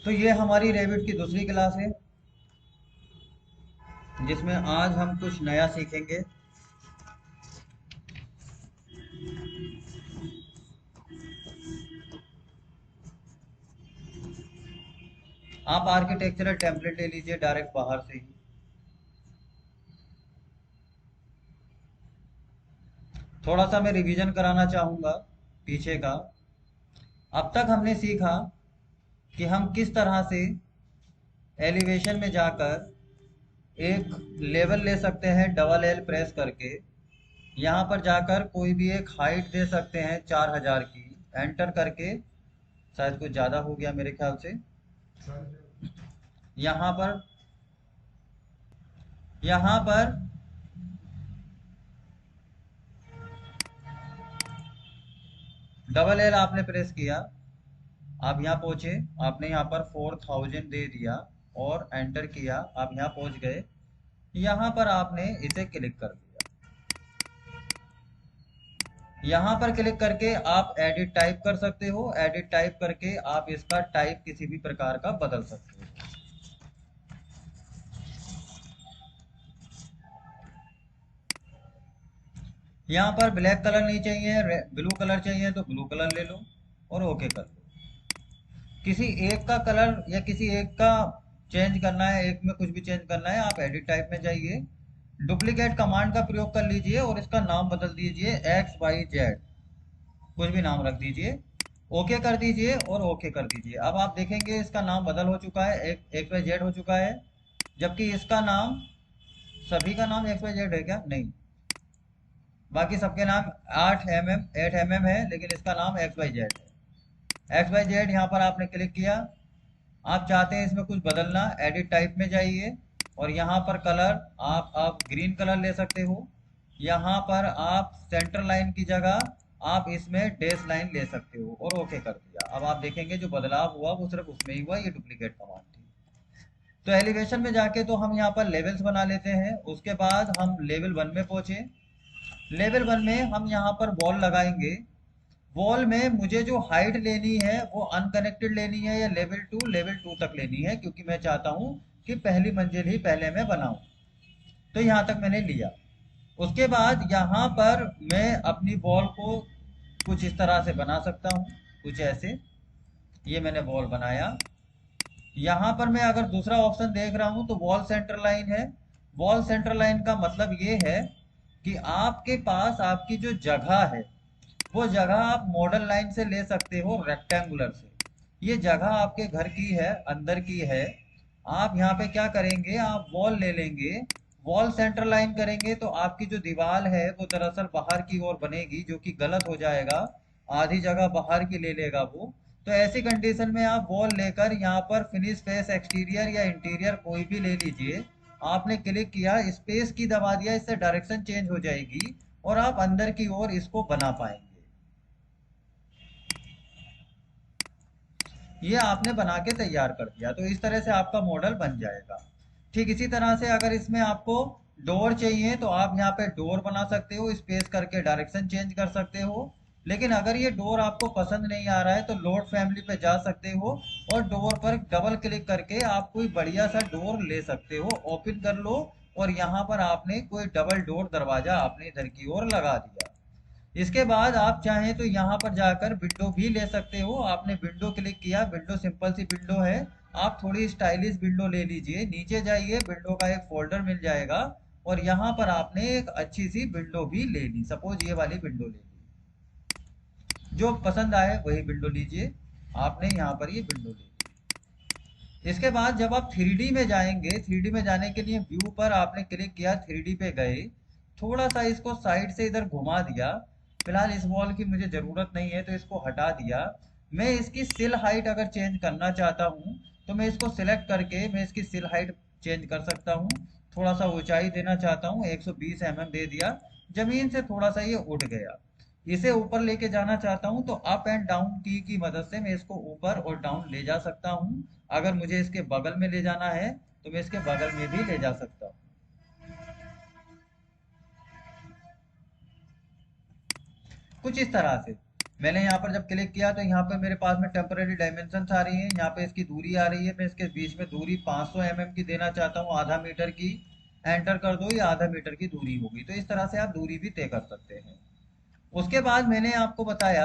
तो ये हमारी रेविट की दूसरी क्लास है जिसमें आज हम कुछ नया सीखेंगे। आप आर्किटेक्चरल टेम्पलेट ले लीजिए डायरेक्ट बाहर से ही। थोड़ा सा मैं रिवीजन कराना चाहूँगा पीछे का। अब तक हमने सीखा कि हम किस तरह से एलिवेशन में जाकर एक लेवल ले सकते हैं डबल एल प्रेस करके। यहाँ पर जाकर कोई भी एक हाइट दे सकते हैं 4000 की, एंटर करके। शायद कुछ ज़्यादा हो गया मेरे ख्याल से। यहाँ पर यहाँ पर डबल एल आपने प्रेस किया, आप यहाँ पहुंचे, आपने यहाँ पर 4000 दे दिया और एंटर किया, आप यहाँ पहुंच गए। यहाँ पर आपने इसे क्लिक कर दिया। यहाँ पर क्लिक करके आप एडिट टाइप कर सकते हो। एडिट टाइप करके आप इसका टाइप किसी भी प्रकार का बदल सकते हो। यहाँ पर ब्लैक कलर नहीं चाहिए, ब्लू कलर चाहिए तो ब्लू कलर ले लो और ओके कर लो। किसी एक का कलर या किसी एक का चेंज करना है, एक में कुछ भी चेंज करना है, आप एडिट टाइप में जाइए, डुप्लीकेट कमांड का प्रयोग कर लीजिए और इसका नाम बदल दीजिए XYZ, कुछ भी नाम रख दीजिए। ओके कर दीजिए और ओके कर दीजिए। अब आप देखेंगे इसका नाम बदल हो चुका है, XYZ हो चुका है। जबकि इसका नाम, सभी का नाम XYZ है क्या? नहीं, बाकी सबके नाम 8 mm है, लेकिन इसका नाम XYZ है। XYZ यहाँ पर आपने क्लिक किया। आप चाहते हैं इसमें कुछ बदलना, एडिट टाइप में जाइए और यहाँ पर कलर आप ग्रीन कलर ले सकते हो। यहाँ पर आप सेंटर लाइन की जगह आप इसमें डैश लाइन ले सकते हो और ओके कर दिया। अब आप देखेंगे जो बदलाव हुआ वो सिर्फ उसमें ही हुआ, ये डुप्लीकेट कमांड थी। तो एलिवेशन में जाके तो हम यहाँ पर लेवल्स बना लेते हैं। उसके बाद हम लेवल 1 में पहुंचे। लेवल 1 में हम यहाँ पर वॉल लगाएंगे। वॉल में मुझे जो हाइट लेनी है वो अनकनेक्टेड लेनी है या लेवल 2 तक लेनी है, क्योंकि मैं चाहता हूं कि पहली मंजिल ही पहले मैं बनाऊं। तो यहां तक मैंने लिया। उसके बाद यहाँ पर मैं अपनी वॉल को कुछ इस तरह से बना सकता हूँ, कुछ ऐसे। ये मैंने वॉल बनाया। यहाँ पर मैं अगर दूसरा ऑप्शन देख रहा हूँ तो वॉल सेंटर लाइन है। वॉल सेंटर लाइन का मतलब ये है कि आपके पास आपकी जो जगह है वो जगह आप मॉडल लाइन से ले सकते हो, रेक्टेंगुलर से। ये जगह आपके घर की है, अंदर की है। आप यहाँ पे क्या करेंगे, आप वॉल ले लेंगे, वॉल सेंटर लाइन करेंगे तो आपकी जो दीवार है वो दरअसल बाहर की ओर बनेगी, जो कि गलत हो जाएगा। आधी जगह बाहर की ले लेगा वो। तो ऐसी कंडीशन में आप वॉल लेकर यहाँ पर फिनिश फेस एक्सटीरियर या इंटीरियर कोई भी ले लीजिए। आपने क्लिक किया, स्पेस की दबा दिया, इससे डायरेक्शन चेंज हो जाएगी और आप अंदर की ओर इसको बना पाएंगे। ये आपने बना के तैयार कर दिया, तो इस तरह से आपका मॉडल बन जाएगा। ठीक इसी तरह से अगर इसमें आपको डोर चाहिए तो आप यहाँ पे डोर बना सकते हो, स्पेस करके डायरेक्शन चेंज कर सकते हो। लेकिन अगर ये डोर आपको पसंद नहीं आ रहा है तो लोड फैमिली पे जा सकते हो और डोर पर डबल क्लिक करके आप कोई बढ़िया सा डोर ले सकते हो, ओपन कर लो और यहाँ पर आपने कोई डबल डोर दरवाजा आपने इधर की ओर लगा दिया। इसके बाद आप चाहें तो यहाँ पर जाकर विंडो भी ले सकते हो। आपने विंडो क्लिक किया, विंडो सिंपल सी विंडो है। आप थोड़ी स्टाइलिश विंडो ले लीजिए, नीचे जाइए, विंडो का एक फोल्डर मिल जाएगा और यहाँ पर आपने एक अच्छी सी विंडो भी ले ली। सपोज ये वाली विंडो ले ली, जो पसंद आए वही विंडो लीजिए। आपने यहाँ पर ये विंडो ले ली। इसके बाद जब आप 3D में जाएंगे, 3D में जाने के लिए व्यू पर आपने क्लिक किया, 3D पे गए, थोड़ा सा इसको साइड से इधर घुमा दिया। फिलहाल इस वॉल की मुझे ज़रूरत नहीं है तो इसको हटा दिया। मैं इसकी सिल हाइट अगर चेंज करना चाहता हूँ तो मैं इसको सिलेक्ट करके मैं इसकी सिल हाइट चेंज कर सकता हूँ। थोड़ा सा ऊंचाई देना चाहता हूँ, 120 mm दे दिया। जमीन से थोड़ा सा ये उठ गया। इसे ऊपर लेके जाना चाहता हूँ तो अप एंड डाउन की मदद से मैं इसको ऊपर और डाउन ले जा सकता हूँ। अगर मुझे इसके बगल में ले जाना है तो मैं इसके बगल में भी ले जा सकता हूँ। कुछ इस तरह से मैंने यहाँ पर जब क्लिक किया तो यहाँ पे मेरे पास में टेम्पररी डायमेंशन आ रही है, यहाँ पे इसकी दूरी आ रही है, मैं इसके बीच में दूरी 500 mm की देना चाहता हूँ, आधा मीटर की। एंटर कर दो, ये आधा मीटर की दूरी होगी। तो इस तरह से आप दूरी भी तय कर सकते हैं। उसके बाद मैंने आपको बताया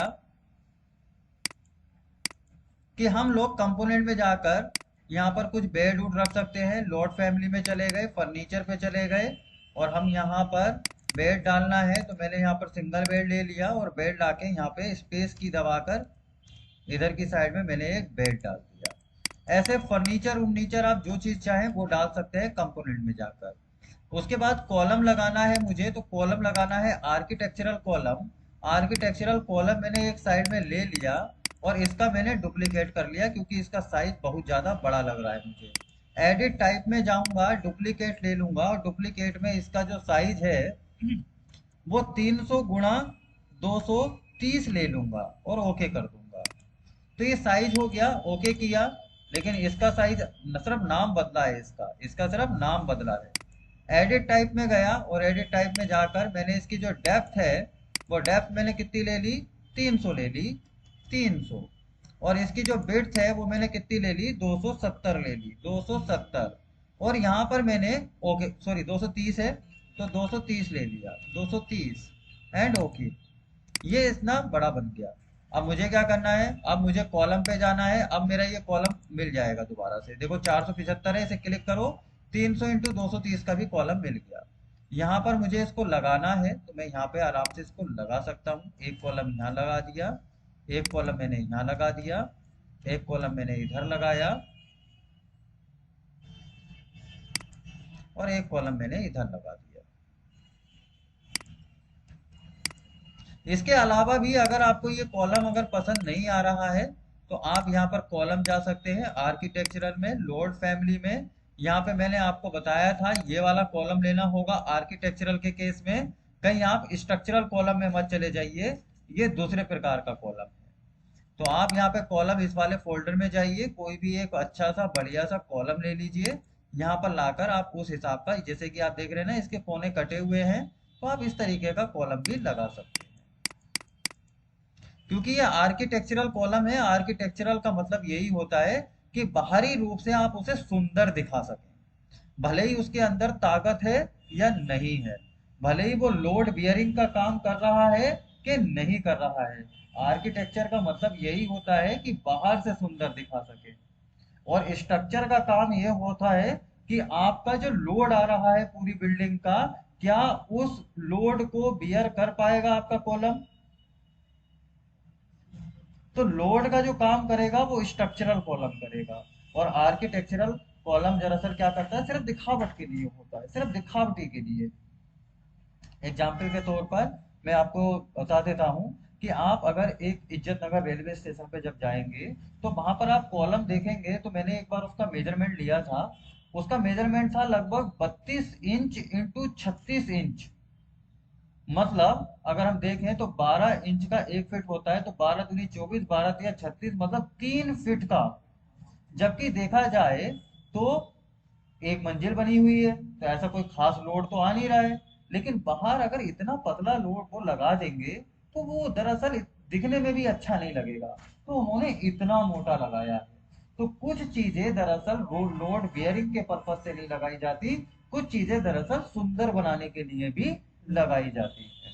कि हम लोग कंपोनेंट में जाकर यहाँ पर कुछ बेड वुड रख सकते हैं। लोड फैमिली में चले गए, फर्नीचर पे चले गए, और हम यहाँ पर बेड डालना है तो मैंने यहाँ पर सिंगल बेड ले लिया और बेड लाके यहाँ पे स्पेस की दबाकर इधर की साइड में मैंने एक बेड डाल दिया। ऐसे फर्नीचर उर्नीचर आप जो चीज चाहें वो डाल सकते हैं कंपोनेंट में जाकर। उसके बाद कॉलम लगाना है मुझे, तो कॉलम लगाना है आर्किटेक्चरल कॉलम। आर्किटेक्चरल कॉलम मैंने एक साइड में ले लिया और इसका मैंने डुप्लीकेट कर लिया क्योंकि इसका साइज बहुत ज़्यादा बड़ा लग रहा है मुझे। एडिट टाइप में जाऊंगा, डुप्लीकेट ले लूंगा और डुप्लीकेट में इसका जो साइज है वो 300 गुणा 230 ले लूंगा और ओके कर दूंगा। तो ये साइज हो गया, ओके किया। लेकिन इसका साइज सिर्फ नाम बदला है, इसका सिर्फ नाम बदला है। एडिट टाइप में गया और एडिट टाइप में जाकर मैंने इसकी जो डेप्थ है वो डेप्थ मैंने कितनी ले ली, 300 ले ली, 300। और इसकी जो विड्थ है वो मैंने कितनी ले ली, 270 ले ली, 270। और यहाँ पर मैंने ओके सॉरी 230 है तो 230 ले लिया, 230 एंड ओके। ये इतना बड़ा बन गया। अब मुझे क्या करना है, अब मुझे कॉलम पे जाना है। अब मेरा ये कॉलम मिल जाएगा दोबारा से, देखो 475 है, इसे क्लिक करो, 300 इंटू 230 का भी कॉलम मिल गया। यहाँ पर मुझे इसको लगाना है तो मैं यहाँ पे आराम से इसको लगा सकता हूँ। एक कॉलम यहाँ लगा दिया, एक कॉलम मैंने यहाँ लगा दिया, एक कॉलम मैंने इधर लगाया और एक कॉलम मैंने इधर लगा दिया। इसके अलावा भी अगर आपको ये कॉलम अगर पसंद नहीं आ रहा है तो आप यहाँ पर कॉलम जा सकते हैं आर्किटेक्चरल में, लोड फैमिली में। यहाँ पे मैंने आपको बताया था ये वाला कॉलम लेना होगा आर्किटेक्चरल के केस में। कहीं आप स्ट्रक्चरल कॉलम में मत चले जाइए, ये दूसरे प्रकार का कॉलम है। तो आप यहाँ पे कॉलम इस वाले फोल्डर में जाइए, कोई भी एक अच्छा सा बढ़िया सा कॉलम ले लीजिए। यहाँ पर लाकर आप उस हिसाब का, जैसे कि आप देख रहे हैं ना इसके कोने कटे हुए हैं, तो आप इस तरीके का कॉलम भी लगा सकते हैं। क्योंकि ये आर्किटेक्चरल कॉलम है, आर्किटेक्चरल का मतलब यही होता है कि बाहरी रूप से आप उसे सुंदर दिखा सकें, भले ही उसके अंदर ताकत है या नहीं है, भले ही वो लोड बियरिंग का काम कर रहा है कि नहीं कर रहा है। आर्किटेक्चर का मतलब यही होता है कि बाहर से सुंदर दिखा सके। और स्ट्रक्चर का काम ये होता है कि आपका जो लोड आ रहा है पूरी बिल्डिंग का, क्या उस लोड को बियर कर पाएगा आपका कॉलम। तो लोड का जो काम करेगा वो स्ट्रक्चरल कॉलम करेगा। और आर्किटेक्चरल कॉलम दरअसल क्या करता है, सिर्फ दिखावट के लिए होता है, सिर्फ दिखावटी के लिए। एग्जाम्पल के तौर पर मैं आपको बता देता हूँ कि आप अगर एक इज्जत नगर रेलवे स्टेशन पे जब जाएंगे तो वहां पर आप कॉलम देखेंगे, तो मैंने एक बार उसका मेजरमेंट लिया था। उसका मेजरमेंट था लगभग 32 इंच इंटू 36 इंच। मतलब अगर हम देखें तो 12 इंच का 1 फीट होता है, तो 12 दूनी 24, 12 तिया 36, मतलब 3 फीट का। जबकि देखा जाए तो एक मंजिल बनी हुई है तो ऐसा कोई खास लोड तो आ नहीं रहा है। लेकिन बाहर अगर इतना पतला लोड वो लगा देंगे तो वो दरअसल दिखने में भी अच्छा नहीं लगेगा, तो उन्होंने इतना मोटा लगाया है। तो कुछ चीजें दरअसल लोड बेयरिंग के पर्पज से नहीं लगाई जाती, कुछ चीजें दरअसल सुंदर बनाने के लिए भी लगाई जाती है।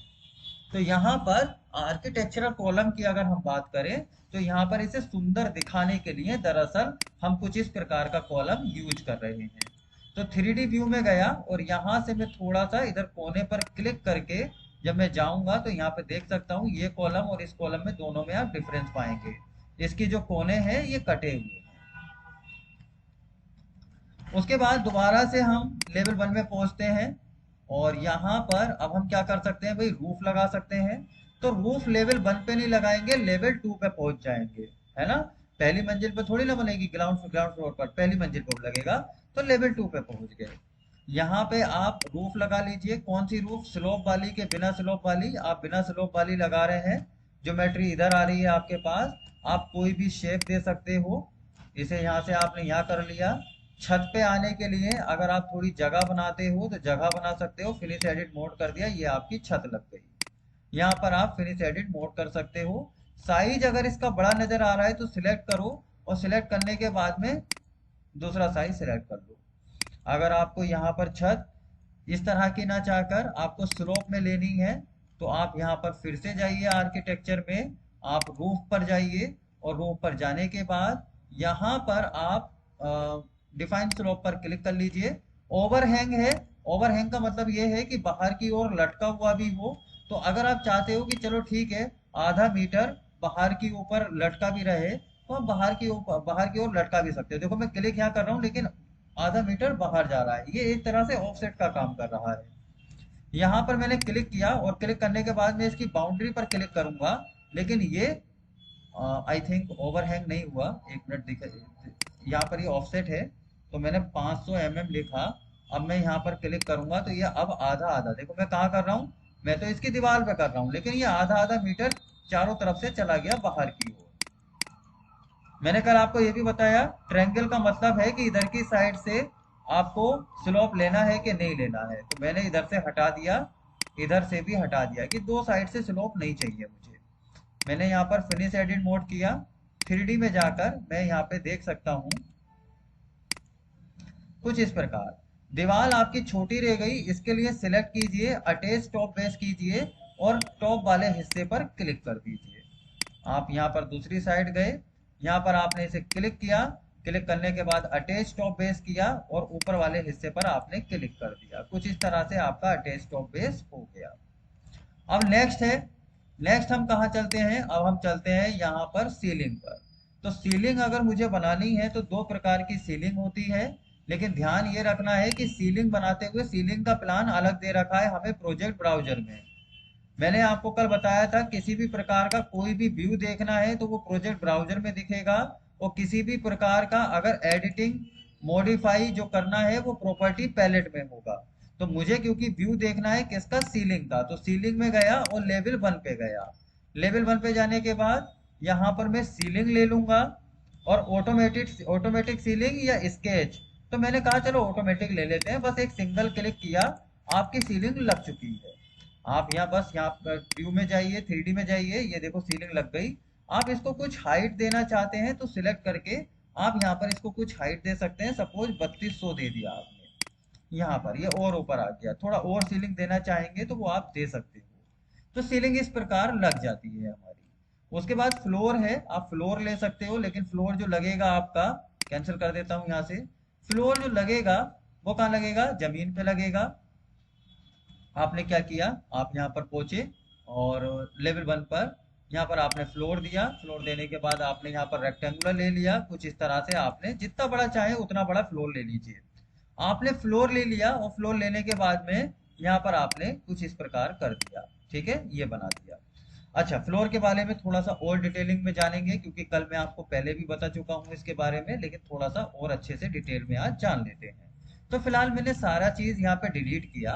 तो यहाँ पर आर्किटेक्चरल कॉलम की अगर हम बात करें तो यहाँ पर इसे सुंदर दिखाने के लिए दरअसल हम कुछ इस प्रकार का कॉलम यूज कर रहे हैं। तो 3D व्यू में गया और यहाँ से मैं थोड़ा सा इधर कोने पर क्लिक करके जब मैं जाऊंगा तो यहाँ पे देख सकता हूँ ये कॉलम और इस कॉलम में दोनों में आप डिफरेंस पाएंगे। इसकी जो कोने हैं ये कटे हुए हैं। उसके बाद दोबारा से हम लेवल 1 में पहुंचते हैं और यहाँ पर अब हम क्या कर सकते हैं भाई, रूफ लगा सकते हैं। तो रूफ लेवल 1 पे नहीं लगाएंगे, लेवल 2 पे पहुंच जाएंगे, है ना। पहली मंजिल पे थोड़ी ना बनेगी, ग्राउंड फ्लोर पर पहली मंजिल पर लगेगा, तो लेवल 2 पे पहुंच गए। यहाँ पे आप रूफ लगा लीजिए। कौन सी रूफ, स्लोप वाली के बिना स्लोप वाली। आप बिना स्लोप वाली लगा रहे हैं, ज्योमेट्री इधर आ रही है आपके पास, आप कोई भी शेप दे सकते हो। इसे यहाँ से आपने यहाँ कर लिया। छत पे आने के लिए अगर आप थोड़ी जगह बनाते हो तो जगह बना सकते हो, फिनिश एडिट मोड कर दिया, ये आपकी छत लग गई। यहाँ पर आप फिनिश एडिट मोड कर सकते हो। साइज अगर इसका बड़ा नजर आ रहा है तो सिलेक्ट करो, और सिलेक्ट करने के बाद में दूसरा साइज सिलेक्ट कर लो। अगर आपको यहाँ पर छत इस तरह की ना चाहकर आपको स्लोप में लेनी है, तो आप यहाँ पर फिर से जाइए आर्किटेक्चर में, आप रूफ पर जाइए, और रूफ पर जाने के बाद यहाँ पर आप डिफाइन स्लोप पर क्लिक कर लीजिए। ओवरहैंग है, ओवरहैंग का मतलब ये है कि बाहर की ओर लटका हुआ भी हो। तो अगर आप चाहते हो कि चलो ठीक है, आधा मीटर बाहर की ऊपर लटका भी रहे, तो आप बाहर की ओर लटका भी सकते हो। देखो मैं क्लिक यहाँ कर रहा हूँ, लेकिन आधा मीटर बाहर जा रहा है, ये एक तरह से ऑफसेट का काम कर रहा है। यहाँ पर मैंने क्लिक किया, और क्लिक करने के बाद मैं इसकी बाउंड्री पर क्लिक करूंगा, लेकिन ये आई थिंक ओवरहैंग नहीं हुआ। एक मिनट दिखा, यहाँ पर ये ऑफसेट है, तो मैंने 500 mm लिखा। अब मैं यहाँ पर क्लिक करूंगा तो ये अब आधा आधा, देखो मैं कहाँ कर रहा हूँ, मैं तो इसकी दीवार पे कर रहा हूँ, लेकिन ये आधा आधा मीटर चारों तरफ से चला गया बाहर की ओर। मैंने कल आपको ये भी बताया, ट्रायंगल का मतलब है कि इधर की साइड से आपको स्लोप लेना है कि नहीं लेना है। तो मैंने इधर से हटा दिया, इधर से भी हटा दिया, कि दो साइड से स्लोप नहीं चाहिए मुझे। मैंने यहाँ पर फिनिश एडिट मोड किया, 3D में जाकर मैं यहाँ पे देख सकता हूँ कुछ इस प्रकार। दीवार आपकी छोटी रह गई, इसके लिए सिलेक्ट कीजिए, अटैच टॉप बेस कीजिए, और टॉप वाले हिस्से पर क्लिक कर दीजिए। आप यहाँ पर दूसरी साइड गए, यहाँ पर आपने इसे क्लिक किया, क्लिक करने के बाद अटैच टॉप बेस किया, और ऊपर वाले हिस्से पर आपने क्लिक कर दिया। कुछ इस तरह से आपका अटैच टॉप बेस हो गया। अब नेक्स्ट है, नेक्स्ट हम कहाँ चलते हैं, अब हम चलते हैं यहाँ पर सीलिंग पर। तो सीलिंग अगर मुझे बनानी है तो दो प्रकार की सीलिंग होती है, लेकिन ध्यान ये रखना है कि सीलिंग बनाते हुए सीलिंग का प्लान अलग दे रखा है हमें प्रोजेक्ट ब्राउजर में। मैंने आपको कल बताया था, किसी भी प्रकार का कोई भी व्यू देखना है तो वो प्रोजेक्ट ब्राउजर में दिखेगा, और किसी भी प्रकार का अगर एडिटिंग मॉडिफाई जो करना है वो प्रॉपर्टी पैलेट में होगा। तो मुझे क्योंकि व्यू देखना है किसका, सीलिंग का, तो सीलिंग में गया और लेवल 1 पे गया। लेवल 1 पे जाने के बाद यहाँ पर मैं सीलिंग ले लूंगा, और ऑटोमेटिक सीलिंग या स्केच, तो मैंने कहा चलो ऑटोमेटिक ले लेते हैं। बस एक सिंगल क्लिक किया, आपकी सीलिंग लग चुकी है। आप यहाँ बस यहाँ पर व्यू में जाइए, 3D में जाइए, ये देखो सीलिंग लग गई। आप इसको कुछ हाइट देना चाहते हैं तो सिलेक्ट करके आप यहाँ पर इसको कुछ हाइट दे सकते हैं। सपोज 3200 दे दिया आपने, यहाँ पर ये और ऊपर आ गया। थोड़ा और सीलिंग देना चाहेंगे तो वो आप दे सकते हो। तो सीलिंग इस प्रकार लग जाती है हमारी। उसके बाद फ्लोर है, आप फ्लोर ले सकते हो, लेकिन फ्लोर जो लगेगा आपका, कैंसिल कर देता हूँ यहाँ से। फ्लोर जो लगेगा वो कहाँ लगेगा, जमीन पे लगेगा। आपने क्या किया, आप यहाँ पर पहुंचे, और लेवल 1 पर यहाँ पर आपने फ्लोर दिया। फ्लोर देने के बाद आपने यहाँ पर रेक्टेंगुलर ले लिया, कुछ इस तरह से आपने जितना बड़ा चाहे उतना बड़ा फ्लोर ले लीजिए। आपने फ्लोर ले लिया, और फ्लोर लेने के बाद में यहाँ पर आपने कुछ इस प्रकार कर दिया, ठीक है, ये बना दिया। अच्छा, फ्लोर के बारे में थोड़ा सा और डिटेलिंग में जानेंगे, क्योंकि कल मैं आपको पहले भी बता चुका हूँ इसके बारे में, लेकिन थोड़ा सा और अच्छे से डिटेल में आज जान लेते हैं। तो फिलहाल मैंने सारा चीज यहाँ पे डिलीट किया,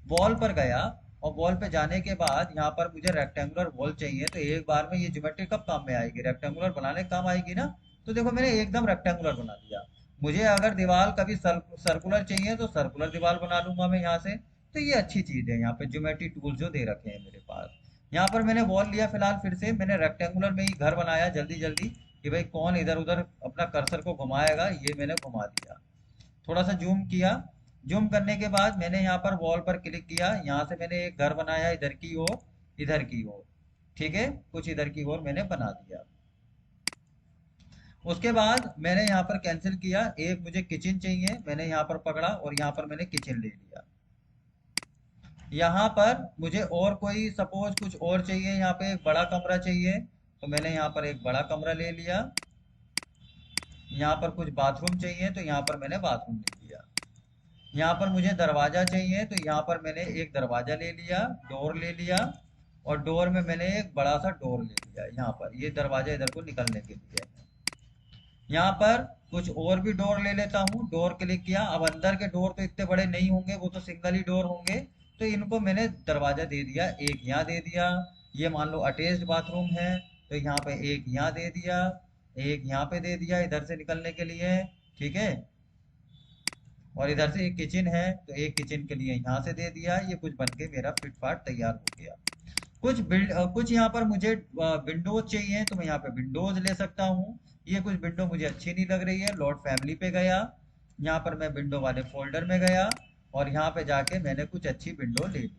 वॉल पर गया, और वॉल पे जाने के बाद यहाँ पर मुझे रेक्टेंगुलर वॉल चाहिए। तो एक बार में ये ज्योमेट्री कब काम में आएगी, रेक्टेंगुलर बनाने काम आएगी ना। तो देखो मैंने एकदम रेक्टेंगुलर बना दिया। मुझे अगर दीवार कभी सर्कुलर चाहिए तो सर्कुलर दीवार बना लूंगा मैं यहाँ से। तो ये अच्छी चीज है, यहाँ पे ज्योमेट्री टूल जो दे रखे हैं मेरे पास। यहाँ पर मैंने वॉल लिया, फिलहाल फिर से मैंने रेक्टेंगुलर में ही घर बनाया जल्दी जल्दी, कि भाई कौन इधर उधर अपना कर्सर को घुमाएगा, ये मैंने घुमा दिया। थोड़ा सा जूम किया, जूम करने के बाद मैंने यहाँ पर वॉल पर क्लिक किया, यहाँ से मैंने एक घर बनाया इधर की ओर, इधर की ओर, ठीक है, कुछ इधर की ओर मैंने बना दिया। उसके बाद मैंने यहाँ पर कैंसिल किया, एक मुझे किचन चाहिए, मैंने यहाँ पर पकड़ा और यहाँ पर मैंने किचन ले लिया। यहाँ पर मुझे और कोई सपोज कुछ और चाहिए, यहाँ पे एक बड़ा कमरा चाहिए, तो मैंने यहाँ पर एक बड़ा कमरा ले लिया। यहाँ पर कुछ बाथरूम चाहिए, तो यहाँ पर मैंने बाथरूम ले लिया। यहाँ पर मुझे दरवाजा चाहिए, तो यहाँ पर मैंने एक दरवाजा ले लिया, डोर ले लिया, और डोर में मैंने एक बड़ा सा डोर ले लिया। यहाँ पर ये दरवाजा इधर को निकलने के लिए। यहाँ पर कुछ और भी डोर ले लेता हूँ, डोर क्लिक किया। अब अंदर के डोर तो इतने बड़े नहीं होंगे, वो तो सिंगल ही डोर होंगे, तो इनको मैंने दरवाजा दे दिया, एक यहाँ दे दिया। ये मान लो अटैच्ड बाथरूम है, तो यहाँ पे एक यहाँ दे दिया, एक यहाँ पे दे दिया इधर से निकलने के लिए, ठीक है। और इधर से एक किचन है, तो एक किचन के लिए यहाँ से दे दिया। ये कुछ बन के मेरा फिट फाट तैयार हो गया। कुछ यहाँ पर मुझे विंडोज चाहिए तो मैं यहाँ पे विंडोज ले सकता हूँ। ये कुछ विंडो मुझे अच्छी नहीं लग रही है, लॉर्ड फैमिली पे गया, यहाँ पर मैं विंडो वाले फोल्डर में गया और यहाँ पे जाके मैंने कुछ अच्छी विंडो ले ली।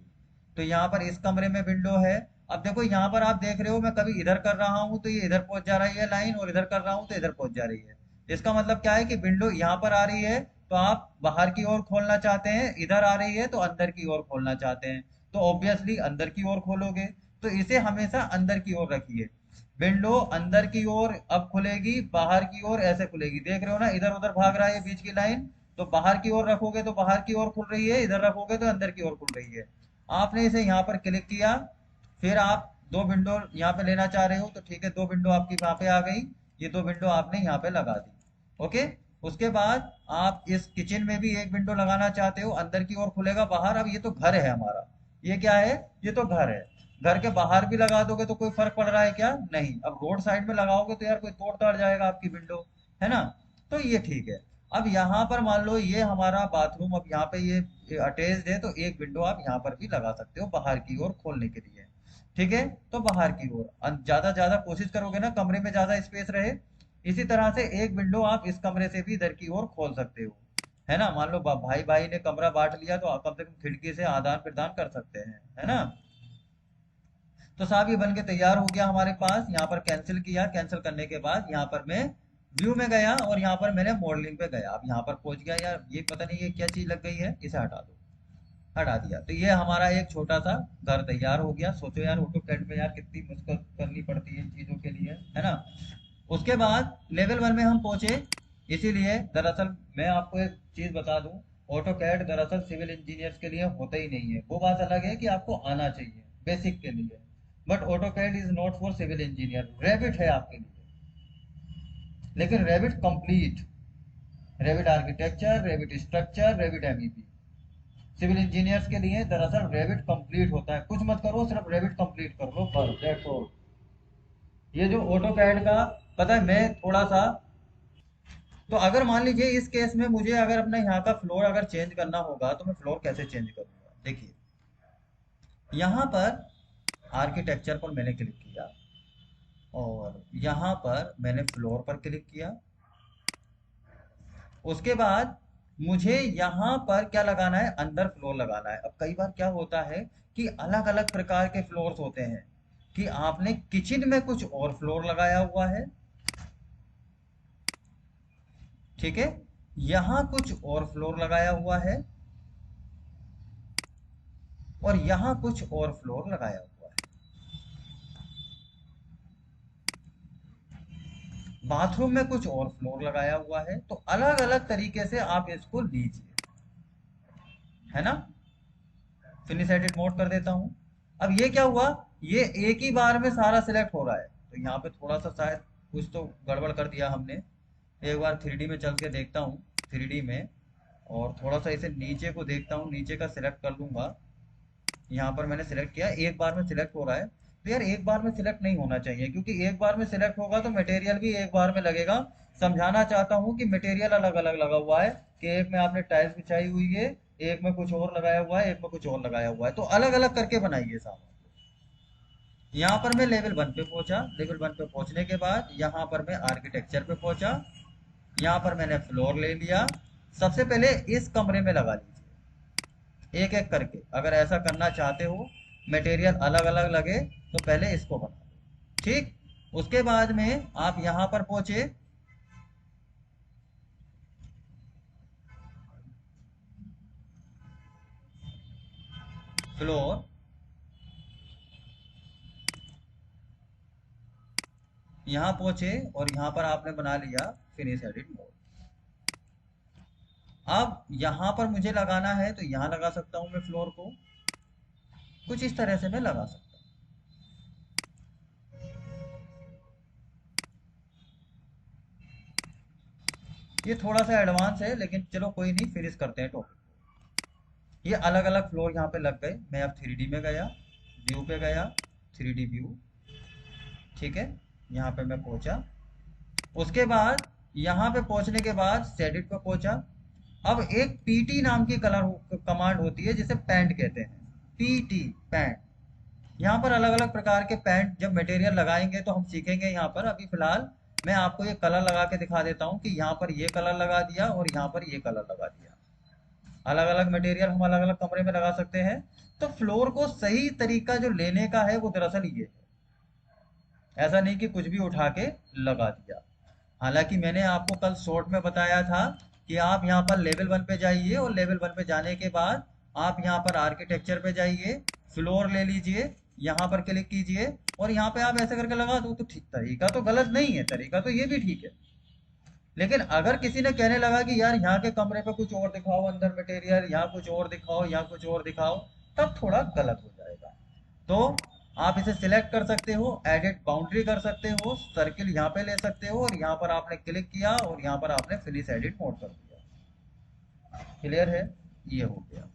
तो यहाँ पर इस कमरे में विंडो है। अब देखो यहाँ पर आप देख रहे हो मैं कभी इधर कर रहा हूँ तो ये इधर पहुंच जा रही है लाइन, और इधर कर रहा हूँ तो इधर पहुंच जा रही है। इसका मतलब क्या है कि विंडो यहाँ पर आ रही है तो आप बाहर की ओर खोलना चाहते हैं, इधर आ रही है तो अंदर की ओर खोलना चाहते हैं, तो ऑब्वियसली अंदर की ओर खोलोगे। तो इसे हमेशा अंदर की ओर रखिए। विंडो अंदर की ओर अब खुलेगी, बाहर की ओर ऐसे खुलेगी, देख रहे हो ना, इधर उधर भाग रहा है बीच की लाइन। तो बाहर की ओर रखोगे तो बाहर की ओर खुल रही है, इधर रखोगे तो अंदर की ओर खुल रही है। आपने इसे यहाँ पर क्लिक किया, फिर आप दो विंडो यहाँ पे लेना चाह रहे हो तो ठीक है, दो विंडो आपकी वहां पे आ गई। ये दो विंडो आपने यहाँ पे लगा दी। ओके। उसके बाद आप इस किचन में भी एक विंडो लगाना चाहते हो, अंदर की ओर खुलेगा बाहर। अब ये तो घर है हमारा, ये क्या है, ये तो घर है। घर के बाहर भी लगा दोगे तो कोई फर्क पड़ रहा है क्या, नहीं। अब रोड साइड में लगाओगे तो यार कोई तोड़ ताड़ जाएगा आपकी विंडो, है ना। तो ये ठीक है। अब यहाँ पर मान लो ये हमारा बाथरूम, अब यहाँ पे ये अटैच्ड है तो एक विंडो आप यहाँ पर भी लगा सकते हो बाहर की ओर खोलने के लिए। ठीक है। तो बाहर की ओर ज्यादा ज्यादा कोशिश करोगे ना कमरे में ज्यादा स्पेस रहे। इसी तरह से एक विंडो आप इस कमरे से भी इधर की ओर खोल सकते हो, है ना। मान लो भाई भाई ने कमरा बांट लिया तो कम से कम खिड़की से आदान प्रदान कर सकते हैं, है ना। तो साहब ये बन के तैयार हो गया हमारे पास। यहाँ पर कैंसिल किया, कैंसिल करने के बाद यहाँ पर मैं व्यू में गया और यहाँ पर मैंने मॉडलिंग पे गया। अब यहाँ पर पहुंच गया, यार ये पता नहीं ये क्या चीज लग गई है, इसे हटा दो। हटा दिया तो ये हमारा एक छोटा सा घर तैयार हो गया। सोचो यार ऑटो कैड में यार कितनी मुश्किल करनी पड़ती है इन चीजों के लिए, है ना। उसके बाद लेवल 1 में हम पहुंचे। इसीलिए दरअसल मैं आपको एक चीज बता दूं, ऑटो कैड दरअसल सिविल इंजीनियर्स के लिए होता ही नहीं है। वो बात अलग है कि आपको आना चाहिए बेसिक के लिए, but AutoCAD is not for civil engineer. Revit है आपके लिए, लेकिन Revit complete, Revit architecture, Revit structure, Revit MEP. Civil engineers के लिए दरअसल रेविट कंप्लीट होता है। कुछ मत करो, सिर्फ रेविट कंप्लीट कर लो बस, दैट्स ऑल। ये जो ऑटो कैड का, पता है मैं थोड़ा सा, तो अगर मान लीजिए इस केस में मुझे अगर अपना यहाँ का फ्लोर अगर चेंज करना होगा तो मैं फ्लोर कैसे चेंज करूंगा। देखिए यहाँ पर आर्किटेक्चर पर मैंने क्लिक किया और यहाँ पर मैंने फ्लोर पर क्लिक किया। उसके बाद मुझे यहाँ पर क्या लगाना है, अंदर फ्लोर लगाना है। अब कई बार क्या होता है कि अलग अलग प्रकार के फ्लोर्स होते हैं, कि आपने किचन में कुछ और फ्लोर लगाया हुआ है, ठीक है, यहाँ कुछ और फ्लोर लगाया हुआ है और यहाँ कुछ और फ्लोर लगाया हुआ है। बाथरूम में कुछ और फ्लोर लगाया हुआ है। तो अलग अलग तरीके से आप इसको लीजिए, है ना। फिनिश एडिट मोड कर देता हूं। अब ये क्या हुआ, ये एक ही बार में सारा सिलेक्ट हो रहा है। तो यहाँ पे थोड़ा सा शायद कुछ तो गड़बड़ कर दिया हमने। एक बार 3D में चल के देखता हूँ, 3D में, और थोड़ा सा इसे नीचे को देखता हूँ, नीचे का सिलेक्ट कर लूंगा। यहाँ पर मैंने सिलेक्ट किया, एक बार में सिलेक्ट हो रहा है। तो यार एक बार में सिलेक्ट नहीं होना चाहिए, क्योंकि एक बार में सिलेक्ट होगा तो मटेरियल भी एक बार में लगेगा। समझाना चाहता हूँ कि मटेरियल अलग अलग लगा हुआ है, कि एक में आपने टाइल्स बिछाई हुई है, एक में कुछ और लगाया हुआ है, एक में कुछ और लगाया हुआ है, तो अलग अलग करके बनाइए सामान। यहाँ पर मैं लेवल 1 पे पहुंचा। लेवल 1 पे पहुंचने के बाद यहाँ पर मैं आर्किटेक्चर पे पहुंचा। यहाँ पर मैंने फ्लोर ले लिया। सबसे पहले इस कमरे में लगा लीजिए एक एक करके। अगर ऐसा करना चाहते हो मटेरियल अलग अलग लगे तो पहले इसको बना दो, ठीक। उसके बाद में आप यहाँ पर पहुंचे, फ्लोर, यहाँ पहुंचे और यहाँ पर आपने बना लिया फिनिश एडिट मोड। अब यहाँ पर मुझे लगाना है तो यहाँ लगा सकता हूँ मैं फ्लोर को, कुछ इस तरह से मैं लगा सकता हूँ। ये थोड़ा सा एडवांस है, लेकिन चलो कोई नहीं, फिनिश करते हैं टॉपिक। ये अलग अलग फ्लोर यहाँ पे लग गए। मैं अब 3D में गया, व्यू पे गया, 3D व्यू, ठीक है। यहाँ पे मैं पहुंचा। उसके बाद यहाँ पे पहुंचने के बाद सेडिट पे पहुंचा। अब एक पीटी नाम की कलर कमांड होती है जिसे पैंट कहते हैं, पीटी पैंट। यहाँ पर अलग अलग प्रकार के पेंट जब मटेरियल लगाएंगे तो हम सीखेंगे। यहाँ पर अभी फिलहाल मैं आपको ये कलर लगा के दिखा देता हूँ कि यहाँ पर ये कलर लगा दिया और यहाँ पर ये कलर लगा दिया। अलग अलग मटेरियल हम अलग अलग कमरे में लगा सकते हैं। तो फ्लोर को सही तरीका जो लेने का है वो दरअसल ये है, ऐसा नहीं कि कुछ भी उठा के लगा दिया। हालांकि मैंने आपको कल शॉर्ट में बताया था कि आप यहाँ पर लेवल 1 पे जाइए और लेवल 1 पे जाने के बाद आप यहाँ पर आर्किटेक्चर पे जाइए, फ्लोर ले लीजिए, यहाँ पर क्लिक कीजिए और यहाँ पे आप ऐसे करके लगा दो तो ठीक। तरीका तो गलत नहीं है, तरीका तो ये भी ठीक है। लेकिन अगर किसी ने कहने लगा कि यार यहाँ के कमरे पे कुछ और दिखाओ, अंदर मटेरियल यहाँ कुछ और दिखाओ, यहाँ कुछ और दिखाओ, तब थोड़ा गलत हो जाएगा। तो आप इसे सिलेक्ट कर सकते हो, एडिट बाउंड्री कर सकते हो, सर्किल यहाँ पे ले सकते हो और यहाँ पर आपने क्लिक किया और यहाँ पर आपने फिनिश एडिट मोड कर दिया। क्लियर है? ये हो गया।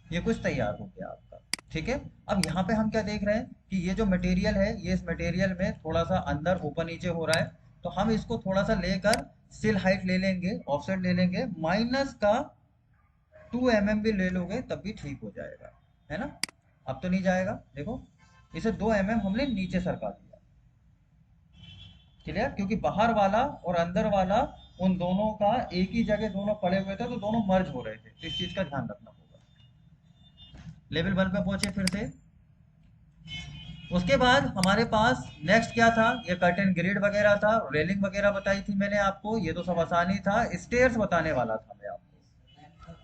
ये कुछ तैयार हो गया आपका। ठीक है। अब यहाँ पे हम क्या देख रहे हैं कि ये जो मटेरियल है, ये इस मटेरियल में थोड़ा सा अंदर ऊपर नीचे हो रहा है, तो हम इसको थोड़ा सा लेकर सिल हाइट ले लेंगे, ऑफसेट ले लेंगे, माइनस का 2 mm भी ले लोगे तब भी ठीक हो जाएगा, है ना। अब तो नहीं जाएगा, देखो इसे 2 mm हमने नीचे सरका दिया। क्लियर? क्योंकि बाहर वाला और अंदर वाला उन दोनों का एक ही जगह दोनों पड़े हुए थे, तो दोनों मर्ज हो रहे थे, तो इस चीज का ध्यान रखना होगा। लेवल 1 पे पहुंचे फिर से। उसके बाद हमारे पास नेक्स्ट क्या था, ये कर्टेन ग्रिड वगैरह था, रेलिंग वगैरह बताई थी मैंने आपको, ये तो सब आसानी था। स्टेयर्स बताने वाला था मैं आपको।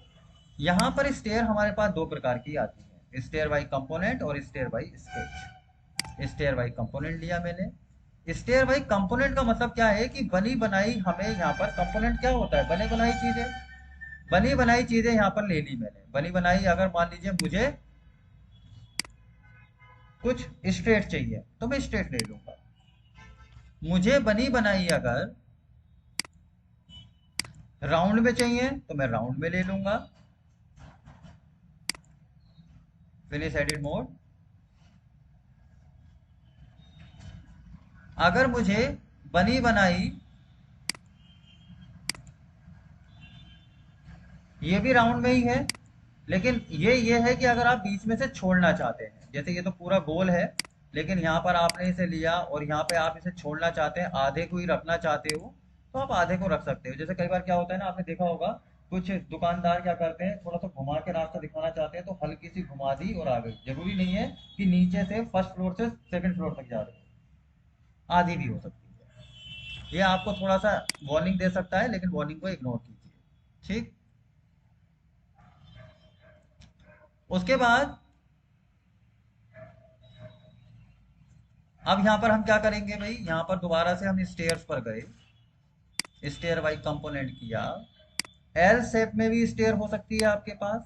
यहाँ पर स्टेयर हमारे पास दो प्रकार की आती है, स्टेयर बाई कंपोनेंट और stair by sketch. Stair by component लिया मैंने। स्टेयर बाई कंपोनेंट का मतलब क्या है कि बनी बनाई, हमें यहाँ पर कंपोनेंट क्या होता है, बनी बनाई चीजें। बनी बनाई चीजें यहाँ पर ले ली मैंने। बनी बनाई, अगर मान लीजिए मुझे कुछ स्ट्रेट चाहिए तो मैं स्ट्रेट ले लूंगा। मुझे बनी बनाई अगर राउंड में चाहिए तो मैं राउंड में ले लूंगा। Finish edit mode. अगर मुझे बनी बनाई ये भी राउंड में ही है, लेकिन ये है कि अगर आप बीच में से छोड़ना चाहते हैं, जैसे ये तो पूरा गोल है, लेकिन यहाँ पर आपने इसे लिया और यहाँ पे आप इसे छोड़ना चाहते हैं, आधे को ही रखना चाहते हो, तो आप आधे को रख सकते हो। जैसे कई बार क्या होता है ना, आपने देखा होगा कुछ दुकानदार क्या करते हैं, थोड़ा सा घुमा के रास्ता दिखाना चाहते हैं तो हल्की सी घुमा दी और आ गई। जरूरी नहीं है कि नीचे से फर्स्ट फ्लोर से सेकंड फ्लोर तक जा रहे हो, आधी भी हो सकती है। ये आपको थोड़ा सा वार्निंग दे सकता है, लेकिन वार्निंग को इग्नोर कीजिए। ठीक। उसके बाद अब यहाँ पर हम क्या करेंगे भाई, यहाँ पर दोबारा से हम स्टेयर्स पर गए, स्टेयर बाई कंपोनेंट किया। एल शेप में भी स्टेयर हो सकती है आपके पास,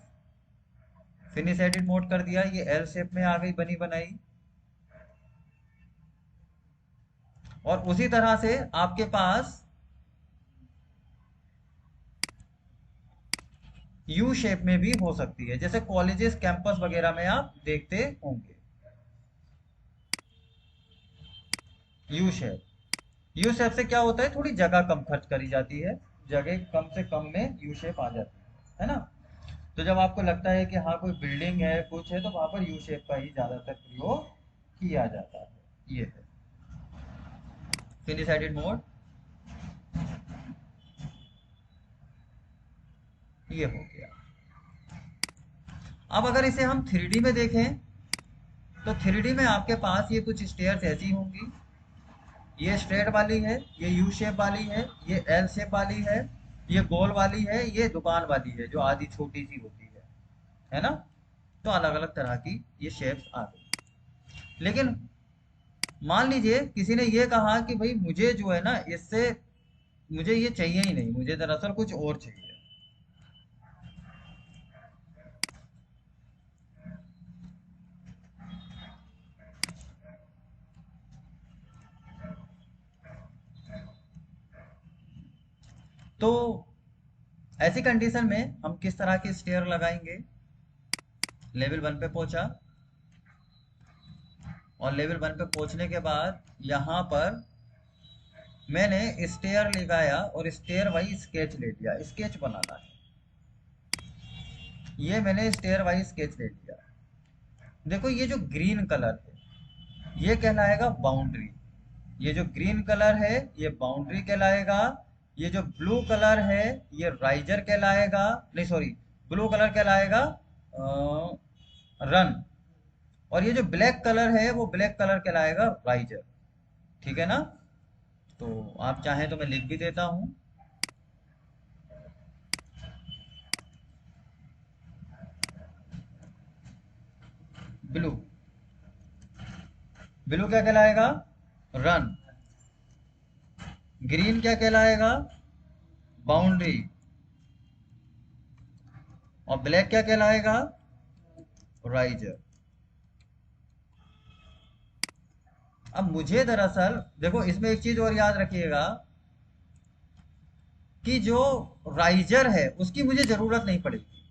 फिनिश एडिट मोड कर दिया, ये एल शेप में आ गई बनी बनाई। और उसी तरह से आपके पास यू शेप में भी हो सकती है, जैसे कॉलेजेस कैंपस वगैरह में आप देखते होंगे। U shape. यू शेप से क्या होता है, थोड़ी जगह कम खर्च करी जाती है, जगह कम से कम में यू शेप आ जाती है ना। तो जब आपको लगता है कि हाँ कोई बिल्डिंग है कुछ है, तो वहां पर यू शेप का ही ज्यादातर प्रयोग किया जाता है। ये है फिनिश एडिट मोड। ये हो गया। अब अगर इसे हम 3D में देखें तो 3D में आपके पास ये कुछ स्टेयर्स ऐसी होंगी, ये स्ट्रेट वाली है, ये यू शेप वाली है, ये एल शेप वाली है, ये गोल वाली है, ये दुकान वाली है जो आधी छोटी सी होती है ना। तो अलग अलग तरह की ये शेप्स आ गई। लेकिन मान लीजिए किसी ने ये कहा कि भाई मुझे जो है ना इससे मुझे ये चाहिए ही नहीं, मुझे दरअसल कुछ और चाहिए। तो ऐसी कंडीशन में हम किस तरह के स्टेयर लगाएंगे। लेवल 1 पे पहुंचा और लेवल 1 पे पहुंचने के बाद यहाँ पर मैंने स्टेयर लगाया और स्टेयर वही स्केच ले लिया, स्केच बनाना है। ये मैंने स्टेयर वाइज स्केच ले लिया। देखो ये जो ग्रीन कलर है ये कहलाएगा बाउंड्री। ये जो ग्रीन कलर है ये बाउंड्री कहलाएगा। ये जो ब्लू कलर है ये राइजर कहलाएगा, नहीं सॉरी, ब्लू कलर कहलाएगा रन। और ये जो ब्लैक कलर है वो ब्लैक कलर कहलाएगा राइजर। ठीक है ना? तो आप चाहें तो मैं लिख भी देता हूं। ब्लू, ब्लू क्या कहलाएगा? रन। ग्रीन क्या कहलाएगा? बाउंड्री। और ब्लैक क्या कहलाएगा? राइजर। अब मुझे दरअसल देखो इसमें एक चीज और याद रखिएगा कि जो राइजर है उसकी मुझे जरूरत नहीं पड़ेगी,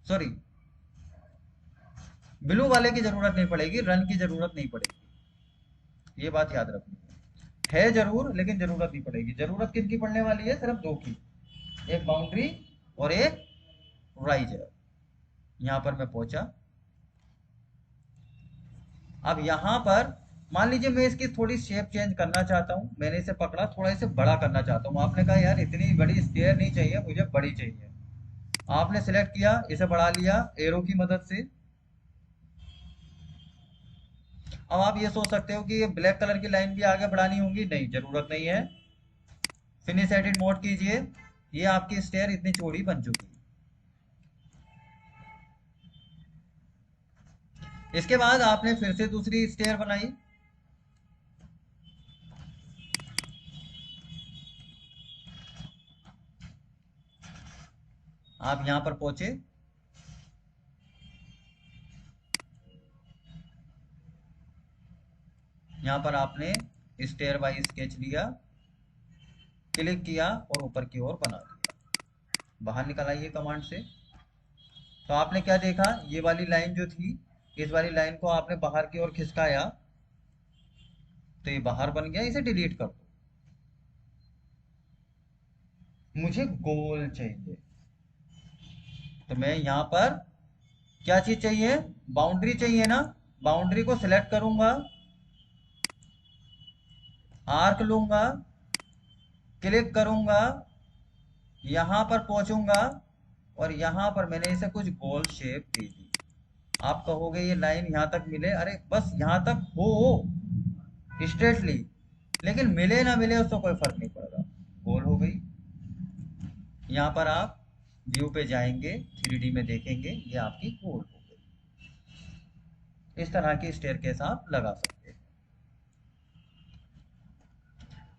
सॉरी, ब्लू वाले की जरूरत नहीं पड़ेगी, रन की जरूरत नहीं पड़ेगी। ये बात याद रखनी है जरूर, लेकिन जरूरत नहीं पड़ेगी। जरूरत किसकी पड़ने वाली है? सिर्फ दो की, एक बाउंड्री और एक राइजर। यहां पर मैं पहुंचा। अब यहां पर मान लीजिए मैं इसकी थोड़ी शेप चेंज करना चाहता हूं। मैंने इसे पकड़ा, थोड़ा इसे बड़ा करना चाहता हूं। आपने कहा यार इतनी बड़ी स्टेयर नहीं चाहिए, मुझे बड़ी चाहिए। आपने सिलेक्ट किया, इसे बढ़ा लिया एरो की मदद से। अब आप ये सोच सकते हो कि ये ब्लैक कलर की लाइन भी आगे बढ़ानी होगी। नहीं, जरूरत नहीं है। फिनिश एडिट मोड कीजिए। ये आपकी स्टेयर इतनी चौड़ी बन चुकी है। इसके बाद आपने फिर से दूसरी स्टेयर बनाई। आप यहां पर पहुंचे। यहां पर आपने स्टेयर वाइज स्केच लिया, क्लिक किया और ऊपर की ओर बना दिया। बाहर निकल आइए कमांड से। तो आपने क्या देखा? ये वाली लाइन जो थी, इस वाली लाइन को आपने बाहर की ओर खिसकाया तो ये बाहर बन गया। इसे डिलीट कर दो। मुझे गोल चाहिए, तो मैं यहां पर क्या चीज चाहिए? बाउंड्री चाहिए ना। बाउंड्री को सिलेक्ट करूंगा, आर्क लूंगा, क्लिक करूंगा, यहां पर पहुंचूंगा और यहां पर मैंने इसे कुछ गोल शेप दे दी। आप कहोगे ये लाइन यहां तक मिले, अरे बस यहां तक हो स्ट्रेटली, लेकिन मिले ना मिले उससे कोई फर्क नहीं पड़ रहा, गोल हो गई। यहां पर आप व्यू पे जाएंगे, 3D में देखेंगे ये आपकी गोल हो गई। इस तरह की स्टेयरकेस आप लगा सकते हैं।